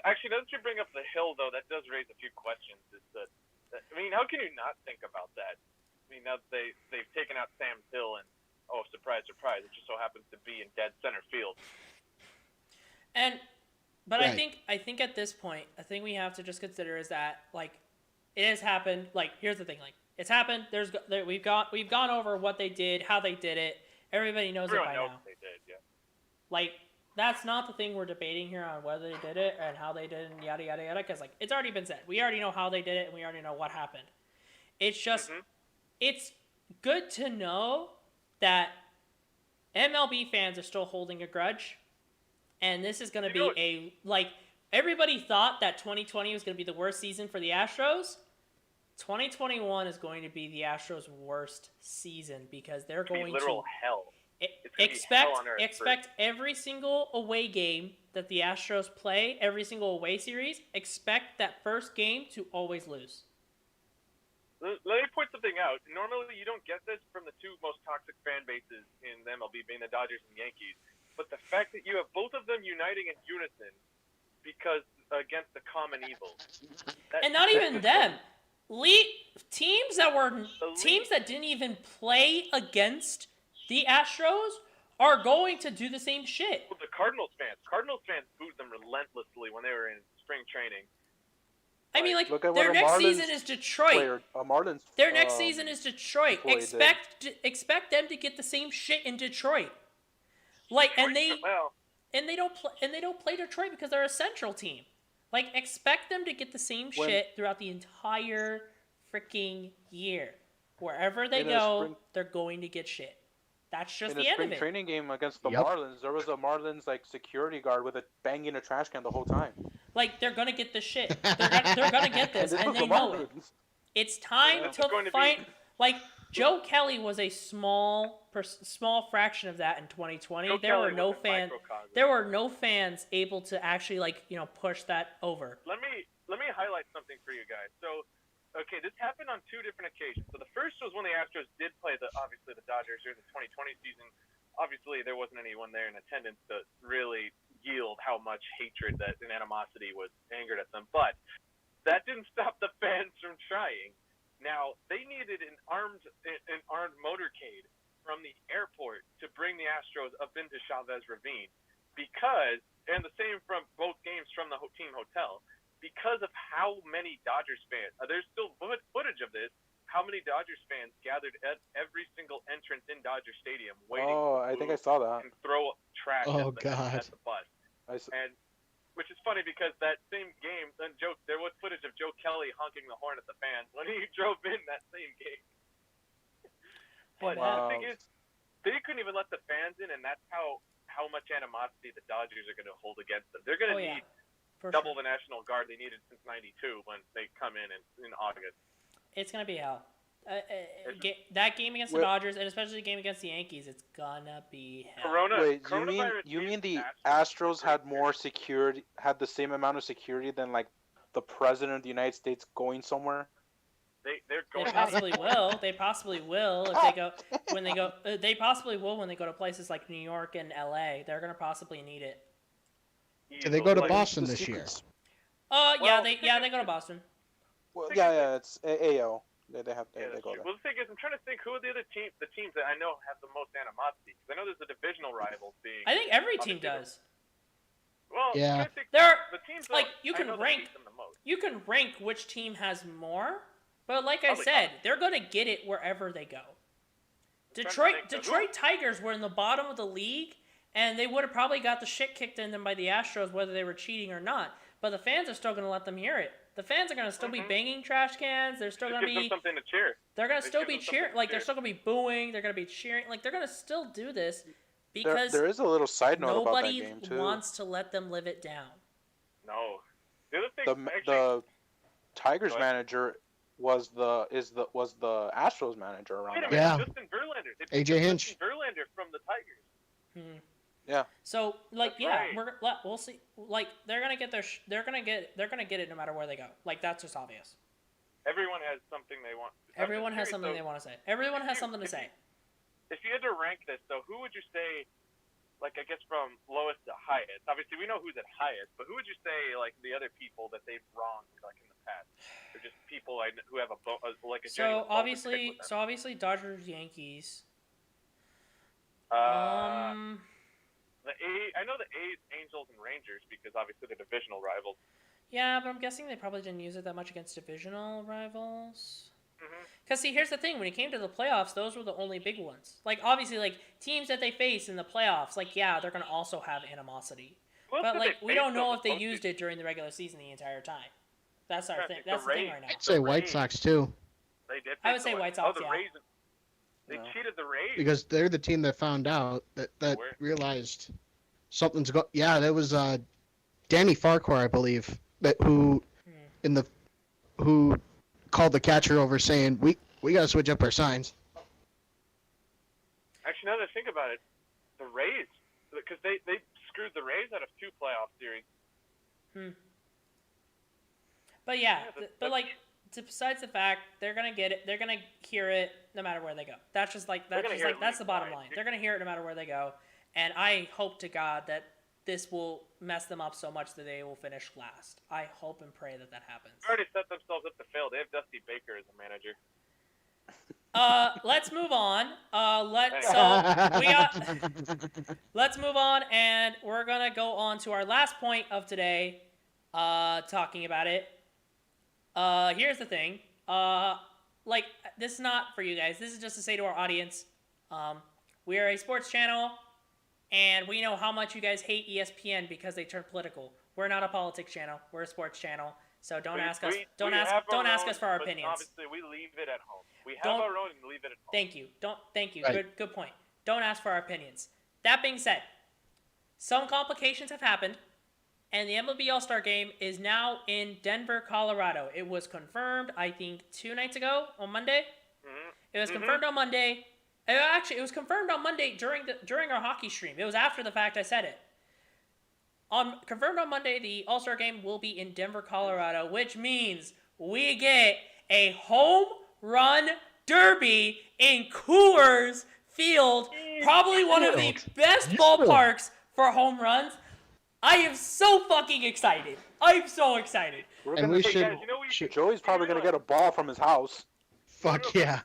Actually, now that you bring up the Hill, though, that does raise a few questions. I mean, how can you not think about that? I mean, now that they've taken out Sam Hill, and surprise, surprise, it just so happens to be in dead center field. But Right. I think at this point, I think we have to just consider is that, like, it has happened. Like, here's the thing, like, it's happened. We've gone over what they did, how they did it. Everybody knows it Everyone by knows now. they did, yeah. Like, that's not the thing we're debating here on whether they did it and how they did it and yada yada yada, because, like, it's already been said. We already know how they did it and we already know what happened. It's just it's good to know that MLB fans are still holding a grudge, and this is going to You know be everybody thought that 2020 was going to be the worst season for the Astros. 2021 is going to be the Astros' worst season because they're It's gonna be going literal to hell. It's gonna be expect hell on earth expect every single away game that the Astros play, every single away series, expect that first game to always lose. Let me point something out. Normally, you don't get this from the two most toxic fan bases in the MLB, being the Dodgers and Yankees. But the fact that you have both of them uniting in unison because against the common evil. And not even them. Teams that didn't even play against the Astros are going to do the same shit. The Cardinals fans booed them relentlessly when they were in spring training. I mean, like, Look at their what a next Marlins season is Detroit. Player, a Marlins. Their next season is Detroit. employee did. Expect them to get the same shit in Detroit. Like, and they don't play Detroit because they're a Central team. Like, expect them to get the same When- shit throughout the entire freaking year. Wherever they In a go, spring- they're going to get shit. That's just In a the end spring of it. training game against the Yep. Marlins, there was a Marlins security guard with a banging a trash can the whole time. Like, they're gonna get this shit. They're gonna get this, this and was they the know it. Marlins. It's time This is going to to be- find. Like, Joe Kelly was a small fraction of that in 2020. Joe There were Kelly no was a fans. microcosm. There were no fans able to actually push that over. Let me highlight something for you guys. So, okay, this happened on two different occasions. So the first was when the Astros did play the Dodgers during the 2020 season. Obviously, there wasn't anyone there in attendance to really yield how much hatred and animosity was angered at them. But that didn't stop the fans from trying. Now, they needed an armed motorcade from the airport to bring the Astros up into Chavez Ravine and the same from both games from the team hotel, because of how many Dodgers fans. There's still footage of this. How many Dodgers fans gathered at every single entrance in Dodger Stadium waiting Oh, to I think I boo saw that. and throw trash Oh, at God. the bus. I s- And which is funny because that same game, there was footage of Joe Kelly honking the horn at the fans when he drove in that same game. But Wow. the thing is, they couldn't even let the fans in, and that's how much animosity the Dodgers are going to hold against them. They're going to need For double sure. the National Guard they needed since '92 when they come in August. It's gonna be hell. That game against the Well- Dodgers, and especially the game against the Yankees, it's gonna be hell. Wait, Coronavirus you mean made the Astros Astros had more security, had the same amount of security than like the president of the United States going somewhere? They're They going. possibly will. They possibly will if they go when they go. They possibly will when they go to places like New York and L.A. They're gonna possibly need it. Do they go to Like, Boston The this year? secrets. Yeah, Well, they go to Boston. Well, yeah, it's AO. They Yeah, go that's true. there. Well, the thing is, I'm trying to think who are the other the teams that I know have the most animosity. Because I know there's the divisional rivals being. I think every team Obviously, does. Well, Yeah. I'm trying to think, There are the teams like, that- you I can know that rank- hate them the most. You can rank which team has more, but like I Probably said, not. they're gonna get it wherever they go. trying to Detroit think, though, who- Detroit Tigers were in the bottom of the league, and they would have probably got the shit kicked in them by the Astros, whether they were cheating or not. But the fans are still gonna let them hear it. The fans are gonna still be Mhm. banging trash cans. They're still Just gonna gives them be. something to cheer. They're gonna They still give be them something cheering. to Like they're cheer. still gonna be booing. They're gonna be cheering. Like they're gonna still do this because There is a little side note about that nobody game too. wants to let them live it down. No. The other thing, The actually, Tigers Go ahead. manager was the Astros manager around wait a that minute, Yeah. Justin Verlander. They AJ picked up Hinch. Justin Verlander from the Tigers. Hmm. Yeah. So like That's yeah, right. we'll see. Like they're gonna get they're gonna get it no matter where they go. Like that's just obvious. Everyone has something they want. Everyone has something they want to say. Everyone has something to say. If you had to rank this, though, who would you say, like, I guess from lowest to highest? Obviously, we know who's at highest, but who would you say, like, the other people that they've wronged, like, in the past? Or just people who have like a genuine So bone to pick with them? obviously Dodgers Yankees. I know the A's, Angels, and Rangers because obviously they're divisional rivals. Yeah, but I'm guessing they probably didn't use it that much against divisional rivals. Mhm. Because see, here's the thing: when it came to the playoffs, those were the only big ones. Like obviously, like teams that they face in the playoffs, like yeah, they're gonna also have animosity. Who else But did like they we face don't know though if they the used it during the regular season the entire time. That's our Yeah, thing. the That's the thing Rays. right now. I'd say White Rays. Sox too, They did. I face would say the White Oh, Sox, the yeah. Rays. They No. cheated the Rays. because they're the team that found out that Where? realized something's go. Yeah, that was Danny Farquhar, I believe, who called the catcher over saying we gotta switch up our signs. Actually, now that I think about it, the Rays, because they screwed the Rays out of 2 playoff series. But yeah, Yeah, but like besides the fact they're gonna get it, they're gonna hear it no matter where they go. That's just like They're gonna hear it that's the bottom league-wide. line. They're gonna hear it no matter where they go, and I hope to God that this will mess them up so much that they will finish last. I hope and pray that happens. They already set themselves up to fail. They have Dusty Baker as a manager. Let's move on. Let's move on, and we're gonna go on to our last point of today. Talking about it. Here's the thing. Like this is not for you guys. This is just to say to our audience, we are a sports channel, and we know how much you guys hate ESPN because they turn political. We're not a politics channel. We're a sports channel. So don't ask us. Don't we ask. have Don't our ask own, us for our but opinions. Obviously, we leave it at home. We have Don't- our own and leave it at home. Thank you. Thank you. Right. Good point. Don't ask for our opinions. That being said, some complications have happened, and the MLB All-Star Game is now in Denver, Colorado. It was confirmed, I think, 2 nights ago on Monday. Mhm. It was confirmed on Monday. Actually, it was confirmed on Monday during our hockey stream. It was after the fact I said it. Confirmed on Monday, the All-Star Game will be in Denver, Colorado, which means we get a home run derby in Coors Field, probably one of the Field. best ballparks for home runs. I am so fucking excited. I'm so excited. We're And gonna we Hey, should. guys, you know we should- Joey's probably gonna get a ball from his house. Fuck yeah.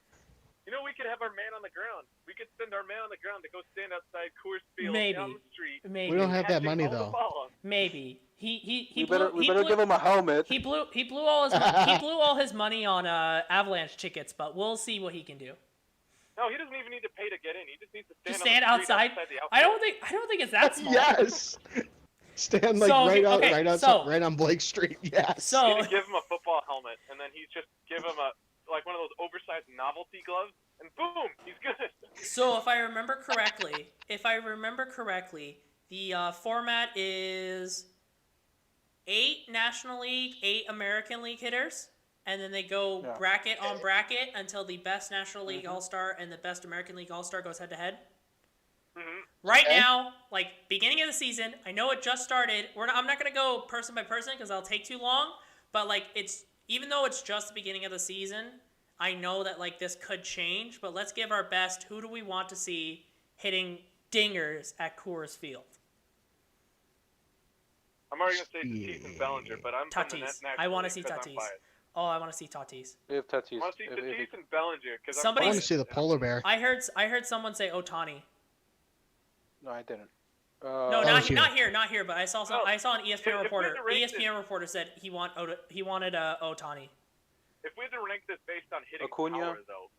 You know, we could have our man on the ground. We could send our man on the ground to go stand outside Coors Field Maybe. down the street. Maybe. We don't have that catching money all the though. balls. Maybe. He We blew, better he blew, give him a helmet. he blew all his money on Avalanche tickets, but we'll see what he can do. No, he doesn't even need to pay to get in. He just needs to stand, Just on stand the street outside. the I outfield. don't think it's that small. Yes. Stand like So, right out, okay, right outside, so- right on Blake Street. Yes. So You give him a football helmet, and then he's just give him like one of those oversized novelty gloves, and boom, he's good. So if I remember correctly, the format is 8 National League, 8 American League hitters, and then they go Yeah. bracket on bracket until the best National League All-Star and the best American League All-Star goes head-to-head. Mhm. Right Okay. now, like beginning of the season, I know it just started. I'm not gonna go person by person because I'll take too long. But like even though it's just the beginning of the season, I know that like this could change. But let's give our best. Who do we want to see hitting dingers at Coors Field? I'm already gonna say Tatis and Bellinger, but I'm from the Tatis. National I want to League see 'cause I'm Tatis. biased. Oh, I want to see Tatis. If Tatis, I want to see if Tatis and Bellinger because I Somebody's- want to see the polar bear. I heard someone say Otani. no, I didn't. No, that not was you. not here. But I saw Oh, I saw an ESPN if we reporter. had to rate ESPN reporter said he wanted Otani. If we had to rank this based on hitting Acuna? power, though,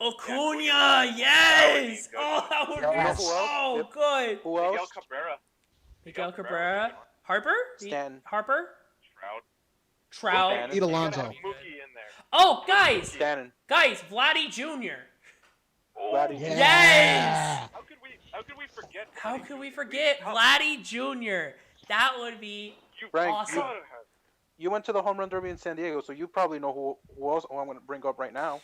Acuna, yes! good. Oh, that would Yes. be Who else? so Yep. good. Who Miguel else? Cabrera, Miguel Cabrera, Harper, Stan. Harper, Trout. Trout. Stan. Eat You gotta Alonso. have Mookie in there. Oh, guys, Stanton. Vladdy Jr. Oh, Vladdy. Yeah. Yes! How could we forget? How Vladdy could we Jr.? forget Vladdy Jr.? That would be You Frank, awesome. gotta have- You went to the home run derby in San Diego, so you probably know who else I'm going to bring up right now.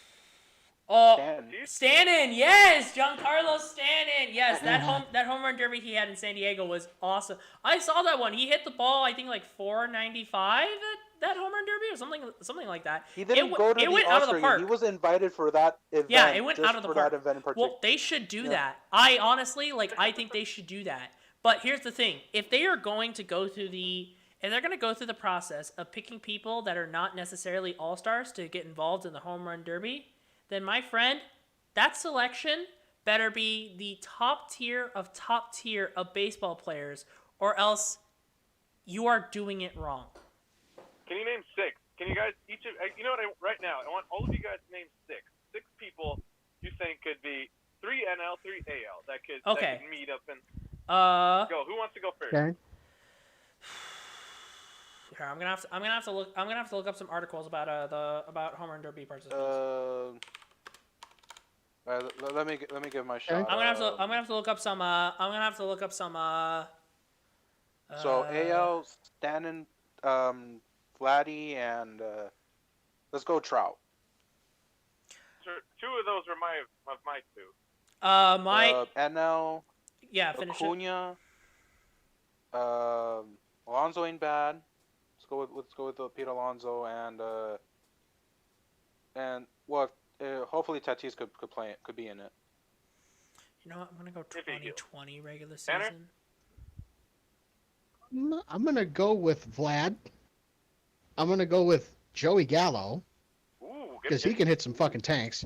Oh, Stanton. Stanton, yes, Giancarlo Stanton, yes. That home run derby he had in San Diego was awesome. I saw that one. He hit the ball, I think, like 495 at that home run derby or something like that. He didn't It go to it the went out of All-Star the game. park. He was invited for that event. Yeah, it went just out of the for park. that event in particular. Well, they should do Yeah. that. I honestly, I think they should do that. But here's the thing: if they are going to go through if they're going to go through the process of picking people that are not necessarily all-stars to get involved in the home run derby, then my friend, that selection better be the top tier of baseball players, or else you are doing it wrong. Can you name 6? Can you guys you know what? Right now, I want all of you guys to name 6 people you think could be 3 NL, 3 AL that could meet up and go. Who wants to go first? Okay. Here, I'm gonna have to look up some articles about about home run derby participants. Let me give my shot. I'm gonna have to look up some. So AL, Stanton, Vladdy, and let's go Trout. Sure, 2 of those are my 2. NL, finish it. Acuna, Alonso ain't bad. Let's go with Pete Alonso and hopefully Tatis could be in it. You know what? I'm gonna go If he heals. 2020 regular Tanner? season. I'm gonna go with Vlad. I'm gonna go with Joey Gallo Ooh, good because he pick. can hit some fucking tanks.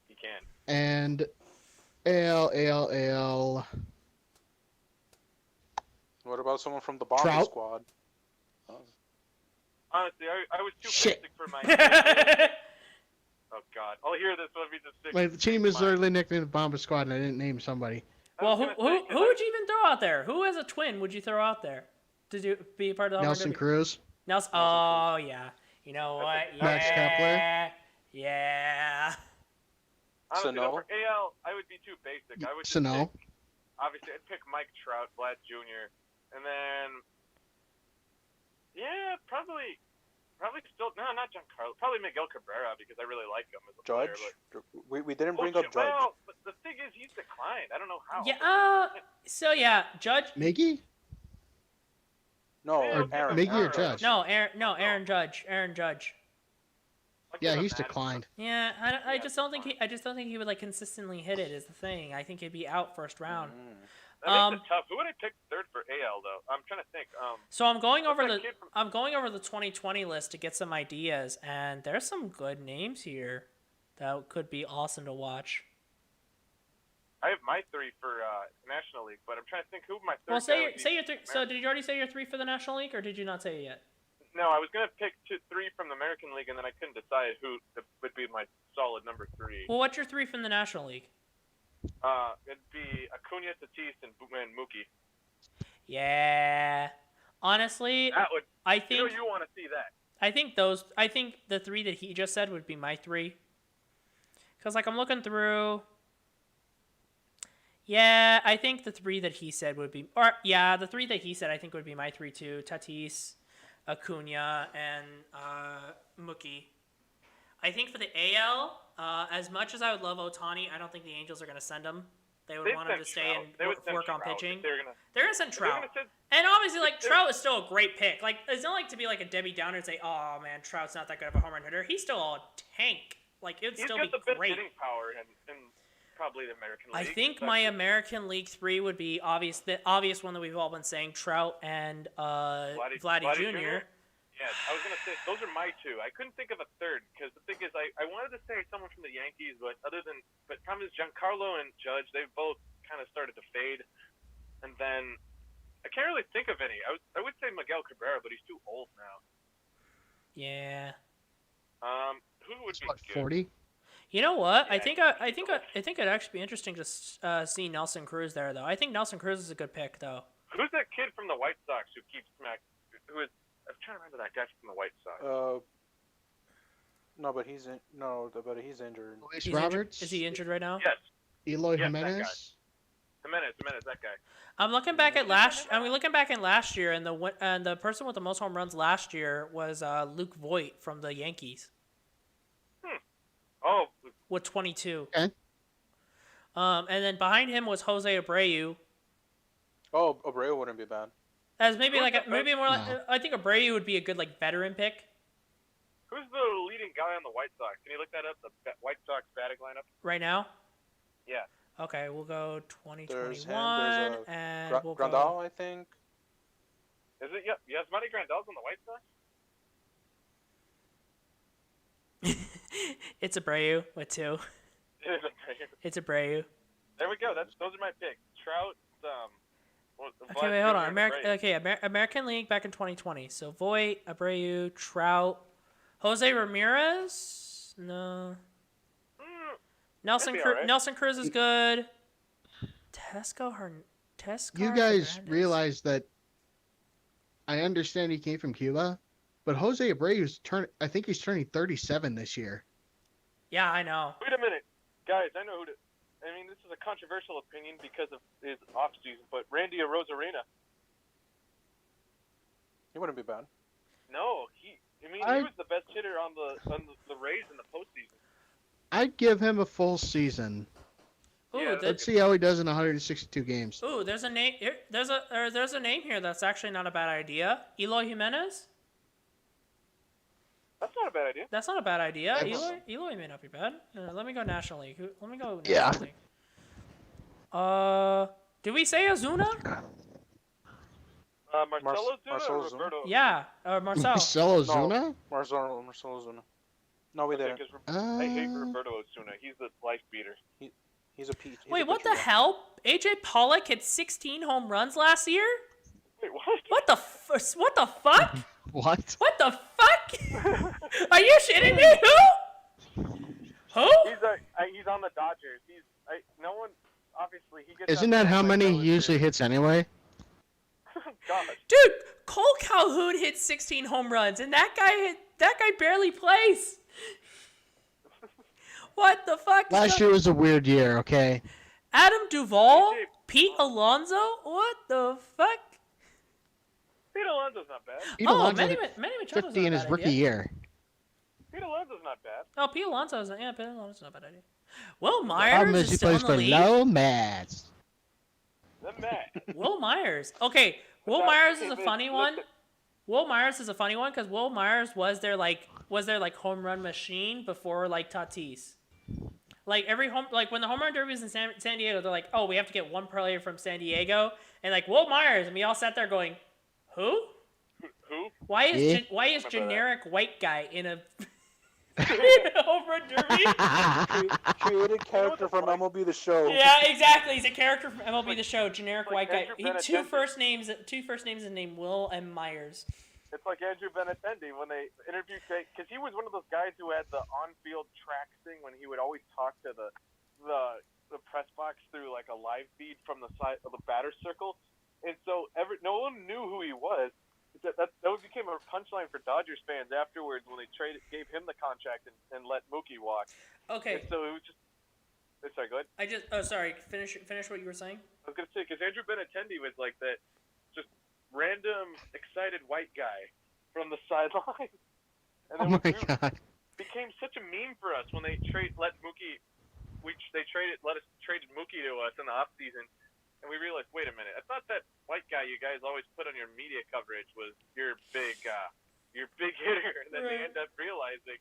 He can. And AL. What about someone from the Bomber Trout? squad? Honestly, I was too Shit. basic for my. Oh God, I'll hear this when we just stick. My team is literally nicknamed the Bomber Squad, and I didn't name somebody. Well, who would you even throw out there? Who as a twin would you throw out there to be a part of the home run Nelson derby? Cruz. Nelson. Oh yeah. You know what? Max Kepler. Yeah. Honestly, Sano? for AL, I would be too basic. I would just Sano. pick, obviously, I'd pick Mike Trout, Vlad Jr., and then probably still not Giancarlo. Probably Miguel Cabrera because I really like him as a Judge? player. We didn't bring up Judge. Well, but the thing is, he's declined. I don't know how. Yeah. So yeah, Judge. Miggy? No, Or Aaron. Miggy or Aaron. Judge? Aaron Judge. I'll Yeah, give him he's that. declined. Yeah, I just don't think he would like consistently hit it. Is the thing. I think he'd be out first round. That makes it tough. Who would I pick third for AL though? I'm trying to think. So I'm going over that the kid from- 2020 list to get some ideas, and there's some good names here that could be awesome to watch. I have my 3 for National League, but I'm trying to think who my third. Well, guy would be. say your 3. So did you already say your 3 for the National League, or did you not say it yet? No, I was gonna pick 3 from the American League, and then I couldn't decide who would be my solid number 3. Well, what's your 3 from the National League? It'd be Acuna, Tatis, and Mookie. Yeah. Honestly, That would. I think You want to see that. I think the 3 that he just said would be my 3. Cuz like I'm looking through. Yeah, I think the 3 that he said would be the 3 that he said I think would be my 3 too. Tatis, Acuna, and Mookie. I think for the AL, as much as I would love Ohtani, I don't think the Angels are going to send him. They would want him to stay and work on pitching. They're gonna send they're Trout. gonna send, And obviously, like, Trout is still a great pick. Like, it's not like to be like a Debbie Downer and say, oh, man, Trout's not that good of a home run hitter. He's still a tank. Like, it would he's still got be the best great. hitting power in probably the American League. I think my American League 3 would be the obvious one that we've all been saying, Trout and Vladdy Jr. Yeah, I was gonna say those are my 2. I couldn't think of a third because the thing is, I wanted to say someone from the Yankees, but problem is Giancarlo and Judge, they both kind of started to fade, and then I can't really think of any. I would say Miguel Cabrera, but he's too old now. Yeah. Who would be What, good? 40? You know what? Yeah, I think it'd actually be interesting to see Nelson Cruz there, though. I think Nelson Cruz is a good pick, though. Who's that kid from the White Sox who keeps who is? I'm trying to remember that guy from the White Sox. No, but he's injured. Luis He's Roberts? Is he injured right now? Yes, Eloy Yes, that Jimenez? Jimenez, that guy. I'm looking back at last year, and the person with the most home runs last year was Luke Voigt from the Yankees Oh, with 22. Okay. And then behind him was Jose Abreu. Oh, Abreu wouldn't be bad. As maybe like No. I think Abreu would be a good like veteran pick who's the leading guy on the White Sox? Can you look that up? The White Sox batting lineup. right now. Yeah. Okay, we'll go There's 2021 him. There's and we'll Grandal, I think. Is it? Yep. Yasmani Grandal's on the White Sox. go. It's Abreu with 2. It's Abreu. There we go. Those are my picks. Trout. Okay, wait, hold on. American League back in 2020. So Voigt, Abreu, Trout, Jose Ramirez. No. That'd be all right. Nelson Cruz is good. Tesco. You guys realize that I understand he came from Cuba, but Jose Abreu's I think he's turning 37 this year. Yeah, I know. Wait a minute, guys. I know who to. I mean, this is a controversial opinion because of his off season, but Randy Arozarena. He wouldn't be bad. No, he was the best hitter on the Rays in the postseason. I'd give him a full season. Ooh, Yeah, Let's see how he does in 162 games. ooh, there's a name. There's a name here that's actually not a bad idea. Eloy Jimenez. That's not a bad idea. That's not a bad idea. That's- Eloy may not be bad. Let me go National League. Let me go. Yeah. National League. Did we say Azuna? Marcelo Zuna Marcelo or Zuna? Roberto? Yeah, Marcel. Marcelo Zuna? Marcelo Zuna. No, we didn't. I hate Roberto Osuna. He's the life beater. He's a Pete. Wait, what the hell? AJ Pollock hit 16 home runs last year? Wait, what? What the what the fuck? What? What the fuck? Are you shitting me? Who? He's on the Dodgers. No one obviously he gets. Isn't that how many he usually hits anyway? Gosh. Dude, Cole Calhoun hit 16 home runs, and that guy barely plays. What the fuck? Last year was a weird year, okay? Adam Duvall? Pete Alonso? What the fuck? Pete Alonso's not bad. Pete Oh, Alonso Manny hit Machado's 50 in not his a bad rookie idea. year. Pete Alonso's not bad. Oh, Pete Alonso's not a bad idea. Will The Myers problem is he still in plays the for league. low Mets. The Mets. Will Myers. Okay, Will But Myers that- is a but funny listen- one. Will Myers is a funny one because Will Myers was their home run machine before like Tatis. Like when the home run derby was in San Diego, they're like, oh, we have to get one player from San Diego, and like Will Myers, and we all sat there going, who? Who? Why is Eh? why is Remember that. generic white guy in a Home Run Derby. Created character from MLB The Show. Yeah, exactly. He's a character from MLB The Show, generic like white guy. Andrew He, two Benintendi. first names is named Will M. Myers. It's like Andrew Benintendi when they interviewed because he was one of those guys who had the on-field tracks thing when he would always talk to the press box through like a live feed from the side of the batter circle, and so no one knew who he was. That became a punchline for Dodgers fans afterwards when they gave him the contract and let Mookie walk. Okay. And so it was just. Sorry, go ahead. Sorry. Finish what you were saying. I was gonna say because Andrew Benintendi was like that, just random excited white guy from the sideline. And Oh my god. became such a meme for us when they let us trade Mookie to us in the off season, and we realized, wait a minute, I thought that white guy you guys always put on your media coverage was your big hitter, and then they end up realizing,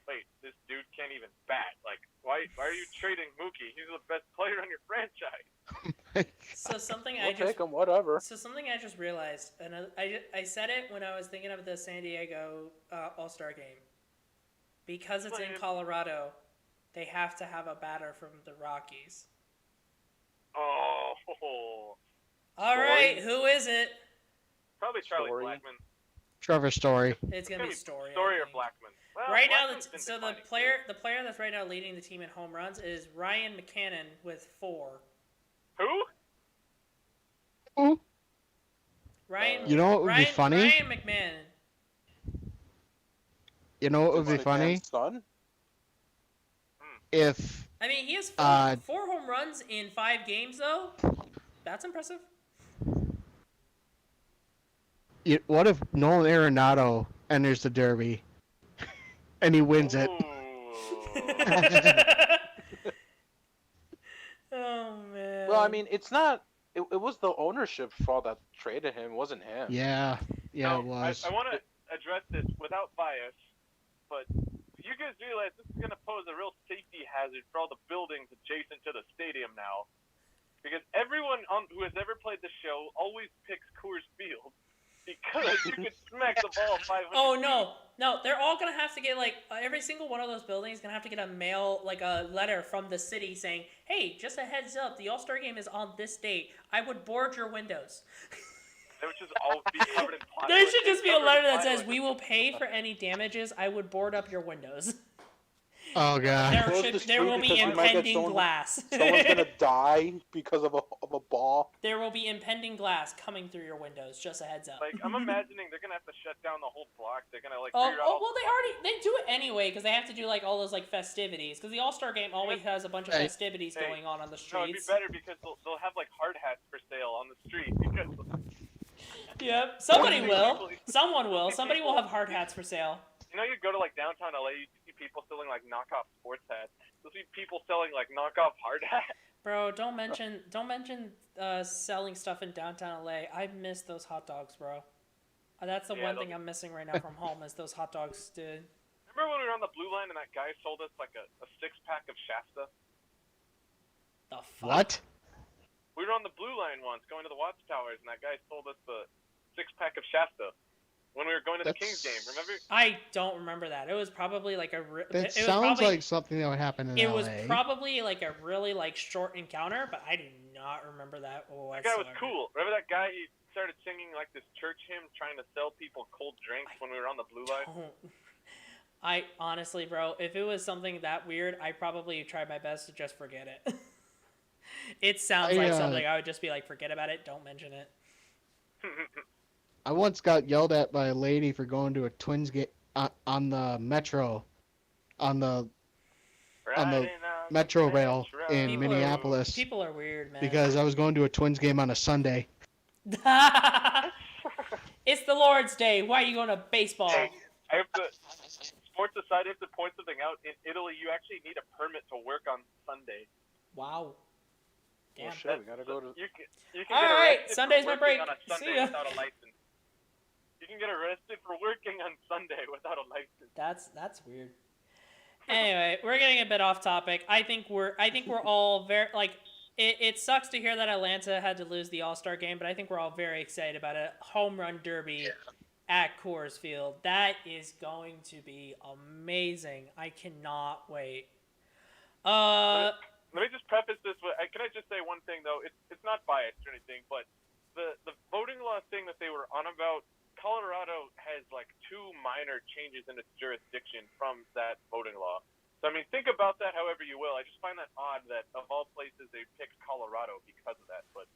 wait, this dude can't even bat. Like, why are you trading Mookie? He's the best player on your franchise. So something We'll take him, whatever. So something I just realized, and I said it when I was thinking of the San Diego All-Star game. Because it's in Colorado, they have to have a batter from the Rockies. Oh. All right, who is it? Probably Charlie Story. Blackman. Trevor Story. It's gonna be Story. Story I or think. Blackman. Well, Right now, Blackman's been so declining, the player that's right now leading the team in home runs is Ryan McCannon with 4. Who? Ooh. Ryan. You know what would be funny? Ryan McMahon. You know what would be McMahon's funny? son? If I mean, he has 4 home runs in 5 games, though. That's impressive. what if Nolan Arenado enters the Derby and he wins it? Oh man. Well, I mean, it's not. It was the ownership fault that traded him. It wasn't him. Yeah, Now, it was. I want to address this without bias, but you guys realize this is going to pose a real safety hazard for all the buildings adjacent to the stadium now, because everyone who has ever played the show always picks Coors Field because you can smack the ball 500 Oh feet. no, they're all gonna have to get every single one of those buildings gonna have to get a a letter from the city saying, "Hey, just a heads up, the All-Star game is on this date. I would board your windows." They would just all be covered in plywood. There should just be a Covered in letter that says, plywood. "We will pay for any damages. I would board up your windows." Oh god. Close the There will street be because we might get impending someone- glass. Someone's gonna die because of a ball. There will be impending glass coming through your windows. Just a heads up. Like, I'm imagining they're gonna have to shut down the whole block. They're gonna Oh, figure out all well, they do it anyway because they have to do all those festivities. Because the All-Star game always has a bunch of Hey. festivities Hey. going on the No, it'd be streets. better because they'll have hard hats for sale on the street because Yep, somebody Only will. people- Someone will. Somebody will have hard hats for sale. you go to downtown LA, you see people selling knockoff sports hats. You'll see people selling knockoff hard hats. Bro, don't mention selling stuff in downtown LA. I miss those hot dogs, bro. That's the Yeah, one those- thing I'm missing right now from home is those hot dogs, dude. Remember when we were on the blue line and that guy sold us a 6-pack of Shasta? The fuck? What? We were on the blue line once going to the Watts Towers and that guy sold us the 6-pack of Shasta when we were going to the Kings game. Remember? I don't remember that. It was probably That it sounds was probably, like something that would happen in it LA. was probably a really short encounter, but I do not remember that That whatsoever. guy was cool. Remember that guy? He started singing this church hymn trying to sell people cold drinks when we were on the blue line. I honestly, bro, if it was something that weird, I probably try my best to just forget it. It sounds like something I would just be forget about it, don't mention it. I once got yelled at by a lady for going to a Twins game on the Metro, on the Riding on Metro rail Metro. in People are- Minneapolis People are weird, man. because I was going to a Twins game on a Sunday. It's the Lord's Day. Why are you going to baseball? Hey, I have to. Sports aside, I have to point something out. In Italy, you actually need a permit to work on Sunday. Wow. Damn. Oh shit, we gotta go to. You can All get right, arrested Sunday's for my break. working on a See Sunday ya. without a license. You can get arrested for working on Sunday without a license. That's weird. Anyway, we're getting a bit off topic. I think we're all very it sucks to hear that Atlanta had to lose the All-Star game, but I think we're all very excited about a home run derby at Coors Field. That is going to be amazing. I cannot wait. Let me just preface this with, can I just say one thing though? It's not biased or anything, but the voting law thing that they were on about, Colorado has like 2 minor changes in its jurisdiction from that voting law. So I mean, think about that however you will. I just find that odd that of all places they picked Colorado because of that. But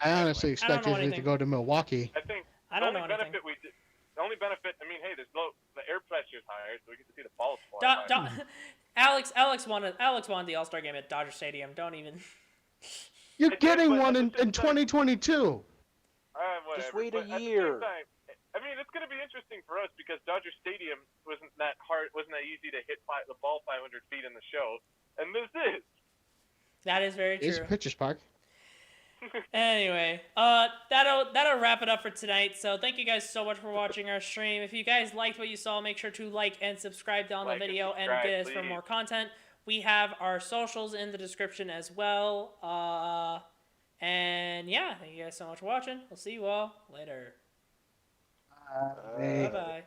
I honestly expected it to go to Milwaukee. I think I don't know anything. the only benefit, I mean, hey, the air pressure's higher, so we get to see the balls fly. Alex won the All-Star game at Dodger Stadium. Don't even. You're I did, getting but one at the in same time- 2022. Whatever. Just wait a but at the same year. time, I mean, it's going to be interesting for us because Dodger Stadium wasn't that easy to hit the ball 500 feet in the show, and this is. That is very It's true. Pitchers Park. Anyway, that'll wrap it up for tonight. So thank you guys so much for watching our stream. If you guys liked what you saw, make sure to like and subscribe down Like the and video and subscribe, get us for please. more content. We have our socials in the description as well. And yeah, thank you guys so much for watching. We'll see you all later. Bye bye.